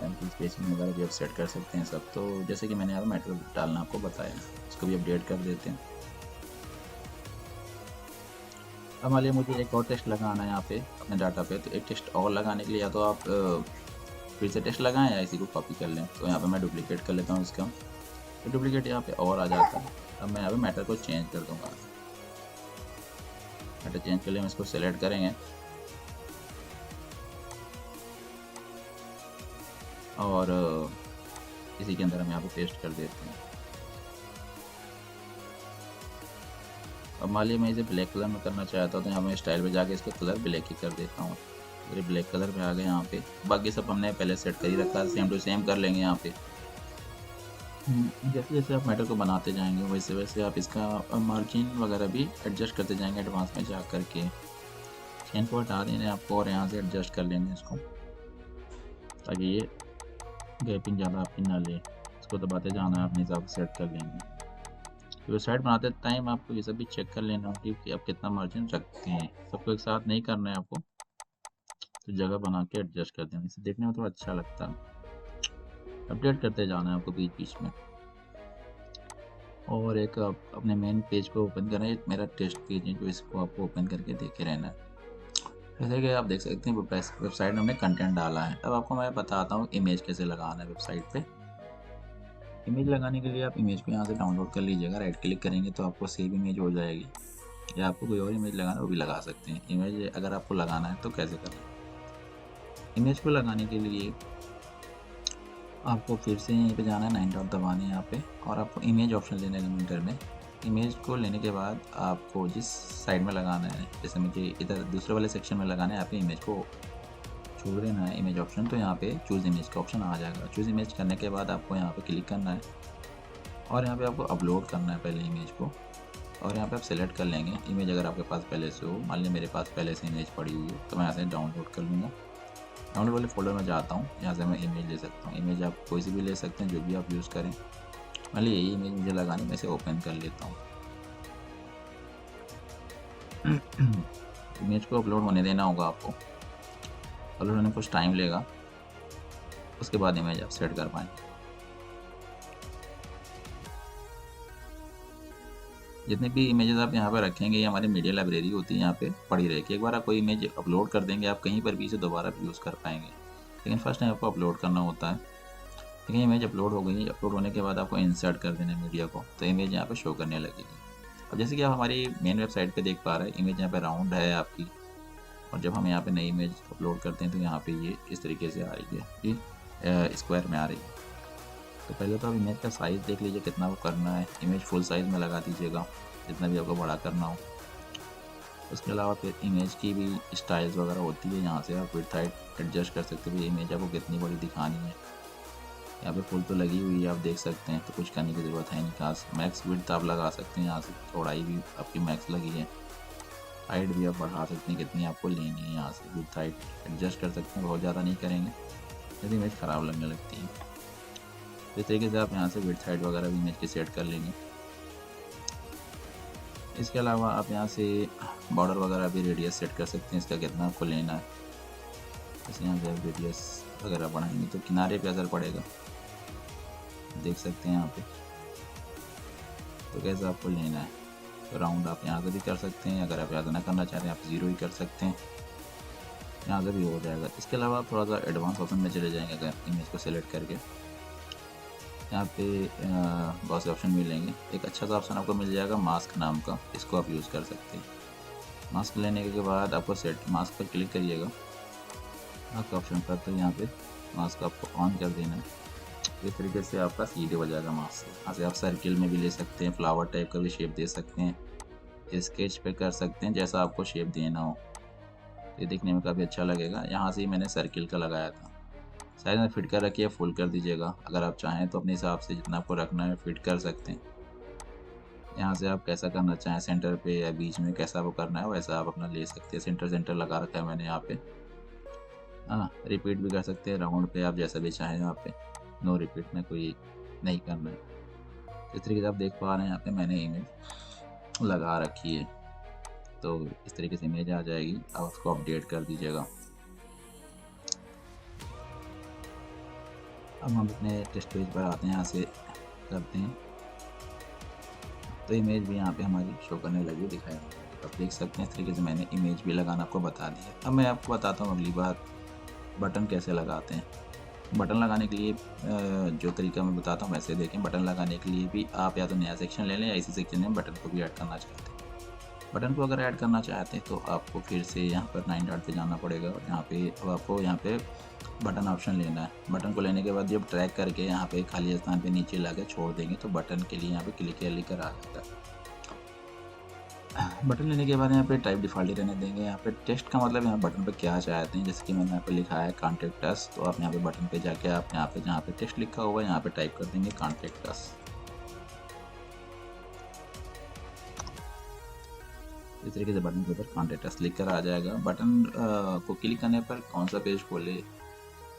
स्पेसिंग वगैरह भी आप सेट कर सकते हैं सब। तो जैसे कि मैंने यहाँ मैटर डालना आपको बताया, इसको भी अपडेट कर देते हैं। अब मान लिया मुझे एक और टेक्स्ट लगाना है यहाँ पे अपने डाटा पे, तो एक टेक्स्ट और लगाने के लिए या तो आप फिर से टेक्स्ट लगाएं या इसी को कॉपी कर लें। तो यहाँ पे मैं डुप्लीकेट कर लेता हूँ इसका, तो डुप्लीकेट यहाँ पे और आ जाता है। अब मैं यहाँ पे मैटर को चेंज कर दूँगा। मैटर चेंज के लिए हम इसको सेलेक्ट करेंगे और इसी के अंदर हम यहाँ पे पेस्ट कर देते हैं। अब मान लीजिए मैं इसे ब्लैक कलर में करना चाहता हूँ, तो यहाँ मैं स्टाइल पे जाके इसका कलर ब्लैक ही कर देता हूँ। तो ब्लैक कलर पे आ गए यहाँ पे। बाकी सब हमने पहले सेट कर ही रखा है, सेम टू सेम कर लेंगे यहाँ पे। जैसे जैसे आप मैटर को बनाते जाएंगे वैसे वैसे आप इसका मार्जिन वगैरह भी एडजस्ट करते जाएंगे एडवांस में जा करके। चेन को हटा देना है आपको और यहाँ से एडजस्ट कर लेंगे इसको, ताकि ये गैपिंग ज़्यादा आपकी ना ले। इसको दबाते जाना है, अपने हिसाब से सेट कर लेंगे। वेबसाइट बनाते टाइम आपको ये सब भी चेक कर लेना होगी कि आप कितना मार्जिन रखते हैं। सबको एक साथ नहीं करना है आपको, तो जगह बना के एडजस्ट कर देना, इसे देखने में थोड़ा अच्छा लगता है। अपडेट करते जाना है आपको बीच बीच में। और एक अपने मेन पेज को ओपन करना है, मेरा टेस्ट पेज है जो इसको आपको ओपन करके देखे रहना है। जैसे कि आप देख सकते हैं वेबसाइट में हमने कंटेंट डाला है। अब आपको मैं बताता हूँ इमेज कैसे लगाना है वेबसाइट पे। इमेज लगाने के लिए आप इमेज को यहाँ से डाउनलोड कर लीजिएगा। राइट क्लिक करेंगे तो आपको सेव इमेज हो जाएगी, या आपको कोई और इमेज लगाना है वो भी लगा सकते हैं। इमेज अगर आपको लगाना है तो कैसे करना है, इमेज को लगाने के लिए आपको फिर से यहीं पे जाना है, 9 डॉट दबाने यहाँ पे, और आपको इमेज ऑप्शन लेना है एलिमेंटर में। इमेज को लेने के बाद आपको जिस साइड में लगाना है, जैसे मुझे इधर दूसरे वाले सेक्शन में लगाना है, यहाँ पे इमेज को छोड़ देना है इमेज ऑप्शन, तो यहाँ पे चूज़ इमेज का ऑप्शन आ जाएगा। चूज़ इमेज करने के बाद आपको यहाँ पे क्लिक करना है और यहाँ पे आपको अपलोड करना है पहले इमेज को, और यहाँ पे आप सेलेक्ट कर लेंगे इमेज अगर आपके पास पहले से हो। मान लीजिए मेरे पास पहले से इमेज पड़ी हुई है, तो मैं यहाँ से डाउनलोड कर लूँगा। डाउनलोड वाले फोल्डर में जाता हूँ, यहाँ से मैं इमेज ले सकता हूँ। इमेज आप कोई सी भी ले सकते हैं, जो भी आप यूज़ करें। मान लीजिए यही इमेज मुझे लगानी, मैं इसे ओपन कर लेता हूँ। इमेज को अपलोड होने देना होगा आपको, अपलोड होने में कुछ टाइम लेगा, उसके बाद इमेज आप सेट कर पाएंगे। जितने भी इमेजेस आप यहाँ पे रखेंगे ये हमारी मीडिया लाइब्रेरी होती है, यहाँ पे पड़ी रहेगी। एक बार आप कोई इमेज अपलोड कर देंगे, आप कहीं पर भी इसे दोबारा यूज़ कर पाएंगे। लेकिन फर्स्ट टाइम आपको अपलोड करना होता है। देखिए इमेज अपलोड हो गई, अपलोड होने के बाद आपको इंसर्ट कर देना है मीडिया को, तो इमेज यहाँ पे शो करने लगेगी। अब जैसे कि आप हमारी मेन वेबसाइट पे देख पा रहे हैं, इमेज यहाँ पे राउंड है आपकी, और जब हम यहाँ पे नई इमेज अपलोड करते हैं तो यहाँ पे ये इस तरीके से आ रही है, ये स्क्वायर में आ रही है। तो पहले तो आप इमेज का साइज़ देख लीजिए कितना वो करना है, इमेज फुल साइज़ में लगा दीजिएगा जितना भी आपको बड़ा करना हो। उसके अलावा फिर इमेज की भी स्टाइल्स वगैरह होती है, यहाँ से आप विड्थ हाइट एडजस्ट कर सकते हो, इमेज आपको कितनी बड़ी दिखानी है। यहाँ पे फुल तो लगी हुई है आप देख सकते हैं, तो कुछ करने की ज़रूरत है नहीं खास। मैक्स विड्थ आप लगा सकते हैं, यहाँ से चौड़ाई भी आपकी मैक्स लगी है, हाइट भी आप बढ़ा सकते हैं कितनी आपको लेनी है, यहाँ से विड्थ हाइट एडजस्ट कर सकते हैं, बहुत ज़्यादा नहीं करेंगे यदि इमेज ख़राब लगने लगती है। इस तरीके से आप यहाँ से विड्थ हाइट वगैरह भी इमेज की सेट कर लेंगे। इसके अलावा आप यहाँ से बॉर्डर वगैरह भी रेडियस सेट कर सकते हैं, इसका कितना आपको लेना है। जैसे यहाँ पे रेडियस वगैरह बढ़ाएंगे तो किनारे पे असर पड़ेगा, देख सकते हैं यहाँ पे। तो कैसे आपको लेना है, तो राउंड आप यहाँ से भी कर सकते हैं, अगर आप ज़्यादा ना करना चाहते हैं आप 0 ही कर सकते हैं, यहाँ से भी हो जाएगा। इसके अलावा आप थोड़ा सा एडवांस ऑप्शन में चले जाएंगे, अगर इमेज को सेलेक्ट करके यहाँ पे बहुत से ऑप्शन मिलेंगे। एक अच्छा सा ऑप्शन आपको मिल जाएगा मास्क नाम का, इसको आप यूज़ कर सकते हैं। मास्क लेने के बाद आपको सेट मास्क पर क्लिक करिएगा, मास्क ऑप्शन पर, तो यहाँ पे मास्क आपको ऑन कर देना है। इस तरीके से आपका सीधे हो जाएगा मास्क। यहाँ से आप सर्किल में भी ले सकते हैं, फ्लावर टाइप का भी शेप दे सकते हैं, स्केच पे कर सकते हैं, जैसा आपको शेप देना हो। ये देखने में काफ़ी अच्छा लगेगा। यहाँ से ही मैंने सर्किल का लगाया था, साइज में फिट कर रखिए, फुल कर दीजिएगा। अगर आप चाहें तो अपने हिसाब से जितना आपको रखना है फिट कर सकते हैं। यहाँ से आप कैसा करना चाहें, सेंटर पे या बीच में, कैसा आपको करना है वैसा आप अपना ले सकते हैं। सेंटर लगा रखा है मैंने यहाँ पे। हाँ, रिपीट भी कर सकते हैं राउंड पे, आप जैसा भी चाहें यहाँ पे, नो रिपीट में कोई नहीं करना है। इस तरीके से आप देख पा रहे हैं यहाँ पे मैंने इमेज लगा रखी है, तो इस तरीके से इमेज आ जाएगी। आप उसको अपडेट कर दीजिएगा। अब हम अपने टेस्ट पेज पर आते हैं, यहाँ से करते हैं तो इमेज भी यहाँ पे हमारी शो करने लगी दिखाई। आप देख सकते हैं इस तरीके से मैंने इमेज भी लगाना आपको बता दिया। अब मैं आपको बताता हूँ अगली बार बटन कैसे लगाते हैं। बटन लगाने के लिए जो तरीका मैं बताता हूँ वैसे देखें। बटन लगाने के लिए भी आप या तो नया सेक्शन ले लें या इसी सेक्शन में बटन को भी ऐड करना चाहते हैं। बटन को अगर ऐड करना चाहते हैं तो आपको फिर से यहाँ पर 9 डॉट पे जाना पड़ेगा, और यहाँ पे अब आपको यहाँ पे बटन ऑप्शन लेना है। बटन को लेने के बाद जब ट्रैक करके यहाँ पे खाली स्थान पे नीचे ला के छोड़ देंगे तो बटन के लिए यहाँ पे क्लिक लिखकर आ जाता है। बटन लेने के बाद यहाँ पे टाइप डिफ़ॉल्ट ही रहने देंगे। यहाँ पे टेक्स्ट का मतलब यहाँ बटन पे क्या चाहते हैं, जैसे कि मैंने यहाँ पे लिखा है कॉन्टैक्ट अस, तो आप यहाँ पे बटन पे जाके आप यहाँ पे जहाँ पे टेक्स्ट लिखा हुआ है यहाँ पे टाइप कर देंगे कॉन्टैक्ट अस। इस तरीके से बटन के ऊपर कॉन्टैक्ट अस लिख कर आ जाएगा। बटन को क्लिक करने पर कौन सा पेज खोले,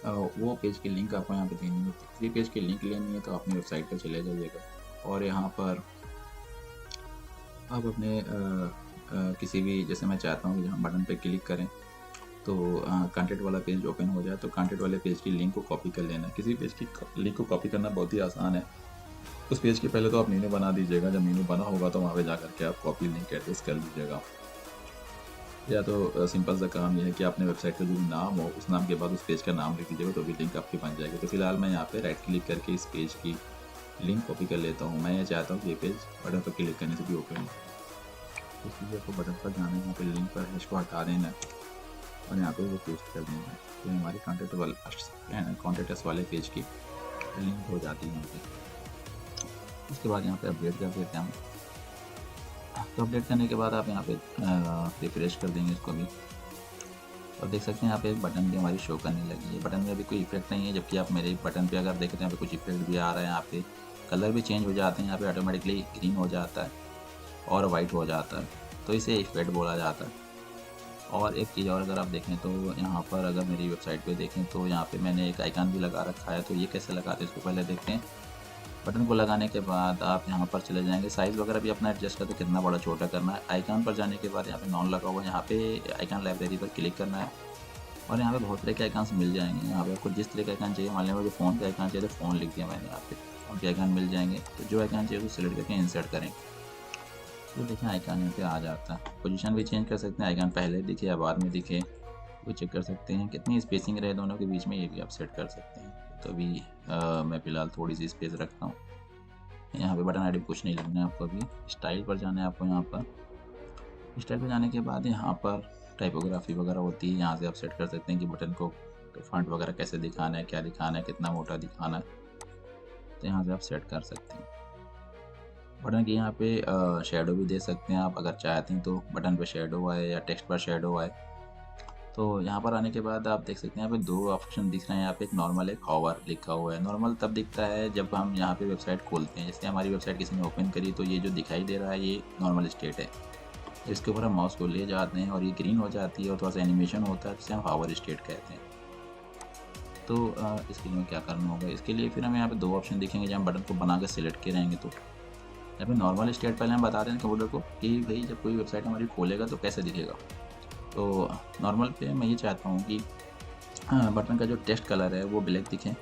वो पेज की लिंक आपको यहाँ पे देनी होती है। किसी पेज की लिंक लेनी है तो अपनी वेबसाइट पर चले जाइएगा, और यहाँ पर आप अपने किसी भी, जैसे मैं चाहता हूँ कि जहाँ बटन पे क्लिक करें तो कॉन्टैक्ट वाला पेज ओपन हो जाए, तो कॉन्टैक्ट वाले पेज की लिंक को कॉपी कर लेना है। किसी पेज की लिंक को कॉपी करना बहुत ही आसान है। उस पेज के पहले तो आप मेनू बना दीजिएगा, जब मेनू बना होगा तो वहाँ पे जा करके आप कॉपी लिंक एडजस्ट कर लीजिएगा। या तो सिंपल सा काम यह है कि आपने वेबसाइट का जो भी नाम हो उस नाम के बाद उस पेज का नाम लिख दीजिएगा, तो भी लिंक आपकी बन जाएगी। तो फिलहाल मैं यहाँ पे राइट क्लिक करके इस पेज की लिंक कॉपी कर लेता हूँ। मैं ये चाहता हूँ कि ये पेज बटन पर क्लिक करने से भी ओपन हो, इसलिए आपको बटन पर जाना है, यहाँ पे लिंक पर हैश को हटा देना है और यहाँ पे वो पेस्ट कर देना है। तो हमारी कॉन्टैक्ट वाले पेज की लिंक हो जाती है यहाँ पे। उसके बाद यहाँ पे अपडेट कर देते हैं हम। तो अपडेट करने के बाद आप यहाँ पे रिफ्रेश कर देंगे इसको भी, और देख सकते हैं यहाँ पे एक बटन भी हमारी शो करने लगी है। बटन में अभी कोई इफेक्ट नहीं है, जबकि आप मेरे बटन पे अगर देख रहे हैं यहाँ पे कुछ इफेक्ट भी आ रहा है। यहाँ पे कलर भी चेंज हो जाते हैं, यहाँ पे ऑटोमेटिकली ग्रीन हो जाता है और वाइट हो जाता है, तो इसे इफेक्ट बोला जाता है। और एक चीज़ और अगर आप देखें तो यहाँ पर अगर मेरी वेबसाइट पे देखें तो यहाँ पे मैंने एक आइकन भी लगा रखा है। तो ये कैसे लगाते हैं इसको पहले देखते हैं। बटन को लगाने के बाद आप यहाँ पर चले जाएंगे, साइज़ वगैरह भी अपना एडजस्ट करते कितना बड़ा छोटा करना है। आइकन पर जाने के बाद यहाँ पे नॉन लगा हुआ है, यहाँ पे आइकन लाइब्रेरी पर क्लिक करना है, और यहाँ पे बहुत तरह के आइकन्स मिल जाएंगे। यहाँ पे आपको जिस तरह का आइकन चाहिए, मान लें मुझे फ़ोन के आइकन चाहिए तो फ़ोन लिख दिया मैंने, यहाँ पे फ़ोन के आइकन मिल जाएंगे। तो जो आइकन चाहिए उसको सिलेक्ट करके इंसर्ट करें, तो देखें आइकन यहाँ पे आ जाता है। पोजीशन भी चेंज कर सकते हैं, आइकन पहले दिखे या बाद में दिखे, वो चेक कर सकते हैं कितनी स्पेसिंग रहे दोनों के बीच में, ये भी आप सेट कर सकते हैं। तो अभी मैं फ़िलहाल थोड़ी सी स्पेस रखता हूँ। यहाँ पे बटन आईडी कुछ नहीं लिखना है आपको, अभी स्टाइल पर जाना है आपको। यहाँ पर स्टाइल पर जाने के बाद यहाँ पर टाइपोग्राफी वगैरह होती है, यहाँ से आप सेट कर सकते हैं कि बटन को फॉन्ट वगैरह कैसे दिखाना है, क्या दिखाना है, कितना मोटा दिखाना है, तो यहाँ से आप सेट कर सकते हैं। बटन की यहाँ पे शेडो भी दे सकते हैं आप अगर चाहते हैं तो, बटन पे शेडो आए या टेक्स्ट पर शेडो आए। तो यहाँ पर आने के बाद आप देख सकते हैं यहाँ पे दो ऑप्शन दिख रहे हैं। यहाँ पे एक नॉर्मल, एक हॉवर लिखा हुआ है। नॉर्मल तब दिखता है जब हम यहाँ पे वेबसाइट खोलते हैं, जैसे हमारी वेबसाइट किसी ने ओपन करी तो ये जो दिखाई दे रहा है ये नॉर्मल स्टेट है। इसके ऊपर हम माउस को ले जाते हैं और ये ग्रीन हो जाती है और थोड़ा सा एनिमेशन होता है, जिसे हम हॉवर स्टेट कहते हैं। तो इसके लिए क्या करना होगा, इसके लिए फिर हमें यहाँ पे दो ऑप्शन दिखेंगे जब हम बटन को बना कर सिलेक्ट के रहेंगे। तो यहाँ पे नॉर्मल स्टेट पहले हम बता दें कंप्यूटर को कि भाई जब कोई वेबसाइट हमारी खोलेगा तो कैसे दिखेगा। तो नॉर्मल पे मैं ये चाहता हूँ कि बटन का जो टेक्स्ट कलर है वो ब्लैक दिखे।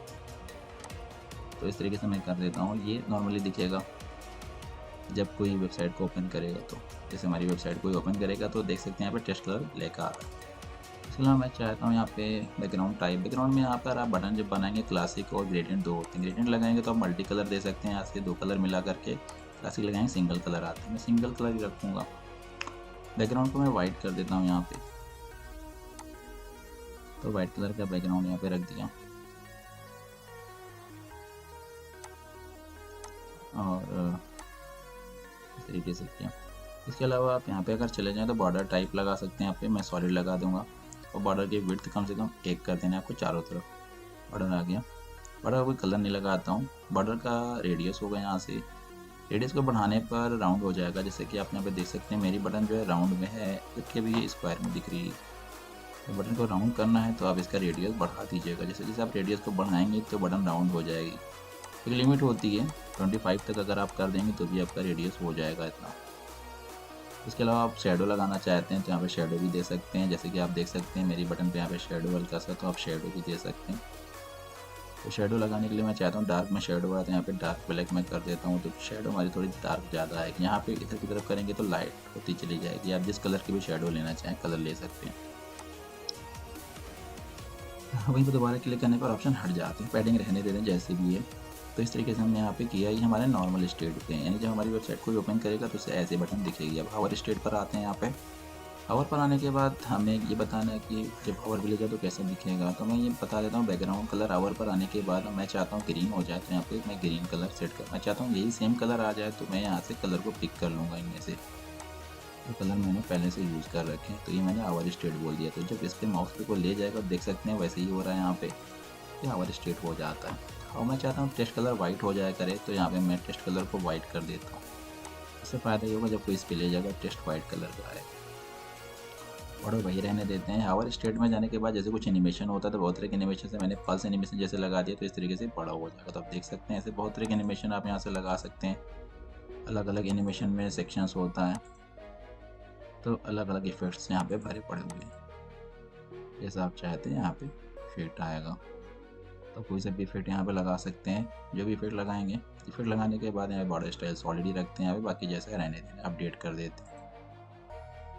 तो इस तरीके से मैं कर देता हूँ, ये नॉर्मली दिखेगा जब कोई वेबसाइट को ओपन करेगा। तो जैसे हमारी वेबसाइट कोई ओपन करेगा तो देख सकते हैं यहाँ पे टेक्स्ट कलर ब्लैक आ रहा है। इसके अलावा मैं चाहता हूँ यहाँ पे बैकग्राउंड टाइप, बैकग्राउंड में यहाँ पर आप बटन जब बनाएंगे क्लासिक और ग्रेडियंट दो होते हैं। ग्रेडियंट लगाएंगे तो आप मल्टी कलर दे सकते हैं, यहाँ से दो कलर मिला करके। क्लासिक लगाएंगे सिंगल कलर आते हैं, मैं सिंगल कलर ही रखूँगा। बैकग्राउंड को मैं वाइट कर देता हूँ यहाँ पे, तो वाइट कलर का बैकग्राउंड यहाँ पे रख दिया। और इस तरीके से किया। इसके अलावा आप यहाँ पे अगर चले जाएँ तो बॉर्डर टाइप लगा सकते हैं। यहाँ पे मैं सॉलिड लगा दूंगा और बॉर्डर की विड्थ कम से कम 1 कर देना है आपको चारों तरफ। बॉर्डर आ गया। बॉर्डर का कोई कलर नहीं लगाता हूँ। बॉर्डर का रेडियस होगा, यहाँ से रेडियस को बढ़ाने पर राउंड हो जाएगा। जैसे कि आप यहाँ पे देख सकते हैं मेरी बटन जो है राउंड में है, जबकि अभी ये स्क्वायर में दिख रही है। तो बटन को राउंड करना है तो आप इसका रेडियस बढ़ा दीजिएगा। जैसे जैसे आप रेडियस को बढ़ाएंगे तो बटन राउंड हो जाएगी। एक लिमिट होती है 25 तक, अगर आप कर देंगे तो भी आपका रेडियस हो जाएगा इतना। इसके अलावा आप शेडो लगाना चाहते हैं तो यहाँ पे शेडो भी दे सकते हैं। जैसे कि आप देख सकते हैं मेरी बटन पे यहाँ पे शेडो हल्का सा, तो आप शेडो भी दे सकते हैं। तो शेडो लगाने के लिए मैं चाहता हूँ डार्क में शेडो है तो यहाँ पे डार्क ब्लैक में कर देता हूँ, तो शेडो हमारी थोड़ी डार्क ज़्यादा है। यहाँ पे इधर की तरफ करेंगे तो लाइट होती चली जाएगी। आप जिस कलर की भी शेडो लेना चाहें कलर ले सकते हैं। वहीं पर दोबारा क्लिक करने पर ऑप्शन हट जाते हैं, पैडिंग रहने दे दें जैसे भी है। तो इस तरीके से हमने यहाँ पे किया। ये हमारे नॉर्मल स्टेट पे हैं, यानी जब हमारी वेबसाइट को ओपन करेगा तो उसे ऐसे बटन दिखेगी। अब हावर स्टेट पर आते हैं। यहाँ पे हावर पर आने के बाद हमें ये बताना है कि जब हावर विलेज तो कैसे दिखेगा। तो मैं ये बता देता हूँ, बैकग्राउंड कलर हावर पर आने के बाद मैं चाहता हूँ ग्रीन हो जाए, तो यहाँ पे मैं ग्रीन कलर सेट कर, मैं चाहता हूँ यही सेम कलर आ जाए, तो मैं यहाँ से कलर को पिक कर लूँगा इनमें से। तो कलर मैंने पहले से यूज़ कर रखे हैं, तो ये मैंने हावर स्टेट बोल दिया। तो जब इस पर माउस पे को ले जाएगा देख सकते हैं वैसे ही हो रहा है, यहाँ पे ये हावर स्टेट हो जाता है। और मैं चाहता हूँ टेक्स्ट कलर वाइट हो जाए करे, तो यहाँ पे मैं टेक्स्ट कलर को वाइट कर देता हूँ। इससे फ़ायदा ये होगा जब कोई इस पे ले जाएगा टेक्स्ट वाइट कलर का है। और वही रहने देते हैं। हावर स्टेट में जाने के बाद जैसे कुछ एनिमेशन होता है तो बहुत तरह के एनिमेशन से मैंने पल्स एनिमेशन जैसे लगा दिया, तो इस तरीके से बड़ा हो जाएगा। तो आप देख सकते हैं ऐसे बहुत तरह के एनिमेशन आप यहाँ से लगा सकते हैं। अलग अलग एनिमेशन में सेक्शंस होता है, तो अलग अलग इफेक्ट्स यहाँ पे भरे पड़े हुए हैं। जैसा आप चाहते हैं यहाँ पे इफेक्ट आएगा, तो कोई सा भी इफेक्ट यहाँ पे लगा सकते हैं। जो भी इफेक्ट लगाएंगे, इफेक्ट लगाने के बाद यहाँ पे बॉर्डर स्टाइल सॉलिड ही रखते हैं यहाँ पे, बाकी जैसा रहने दें, अपडेट कर देते हैं।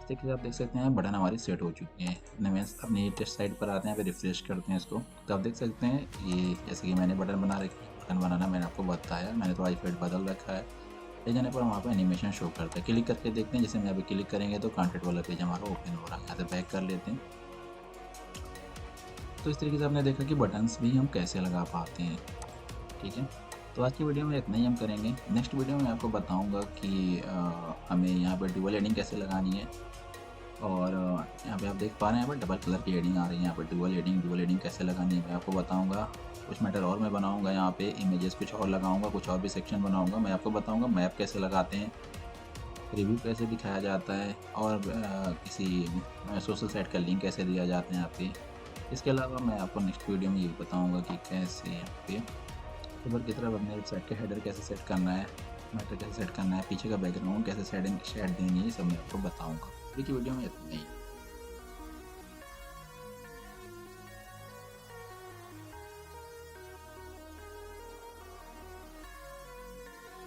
इस तरीके से आप देख सकते हैं बटन हमारी सेट हो चुकी है। मैं अपनी टेस्ट साइट पर आते हैं, यहाँ पे रिफ्रेश करते हैं इसको, तो आप देख सकते हैं ये जैसे कि मैंने बटन बना रखी है। बटन बनाना मैंने आपको बताया, मैंने थोड़ा इफेक्ट बदल रखा है। ले जाने पर वहाँ पर एनिमेशन शो करता है। क्लिक करके देखते हैं, जैसे मैं अभी क्लिक करेंगे तो कॉन्टेंट वाला पेज हमारा ओपन हो रहा है। यहाँ से बैक कर लेते हैं। तो इस तरीके से आपने देखा कि बटन्स भी हम कैसे लगा पाते हैं। ठीक है, तो आज की वीडियो में इतना ही हम करेंगे। नेक्स्ट वीडियो में आपको बताऊंगा कि हमें यहाँ पर डुअल हेडिंग कैसे लगानी है। और यहाँ पे आप देख पा रहे हैं यहाँ पर डबल कलर की हेडिंग आ रही है। यहाँ पर डुअल हेडिंग कैसे लगानी है मैं आपको बताऊँगा। कुछ मैटर और मैं बनाऊँगा, यहाँ पे इमेजेस कुछ और लगाऊँगा, कुछ और भी सेक्शन बनाऊँगा। मैं आपको बताऊँगा मैप कैसे लगाते हैं, रिव्यू कैसे दिखाया जाता है, और किसी सोशल साइट का लिंक कैसे दिया जाता है यहाँ पे। इसके अलावा मैं आपको नेक्स्ट वीडियो में ये बताऊंगा कि कैसे यहाँ पे ऊपर की तरफ अपने वेबसाइट के हेडर कैसे सेट करना है, मैटर कैसे सेट करना है, पीछे का बैकग्राउंड कैसे शेड देनी है, ये सब मैं आपको बताऊंगा। अभी की वीडियो में इतना ही।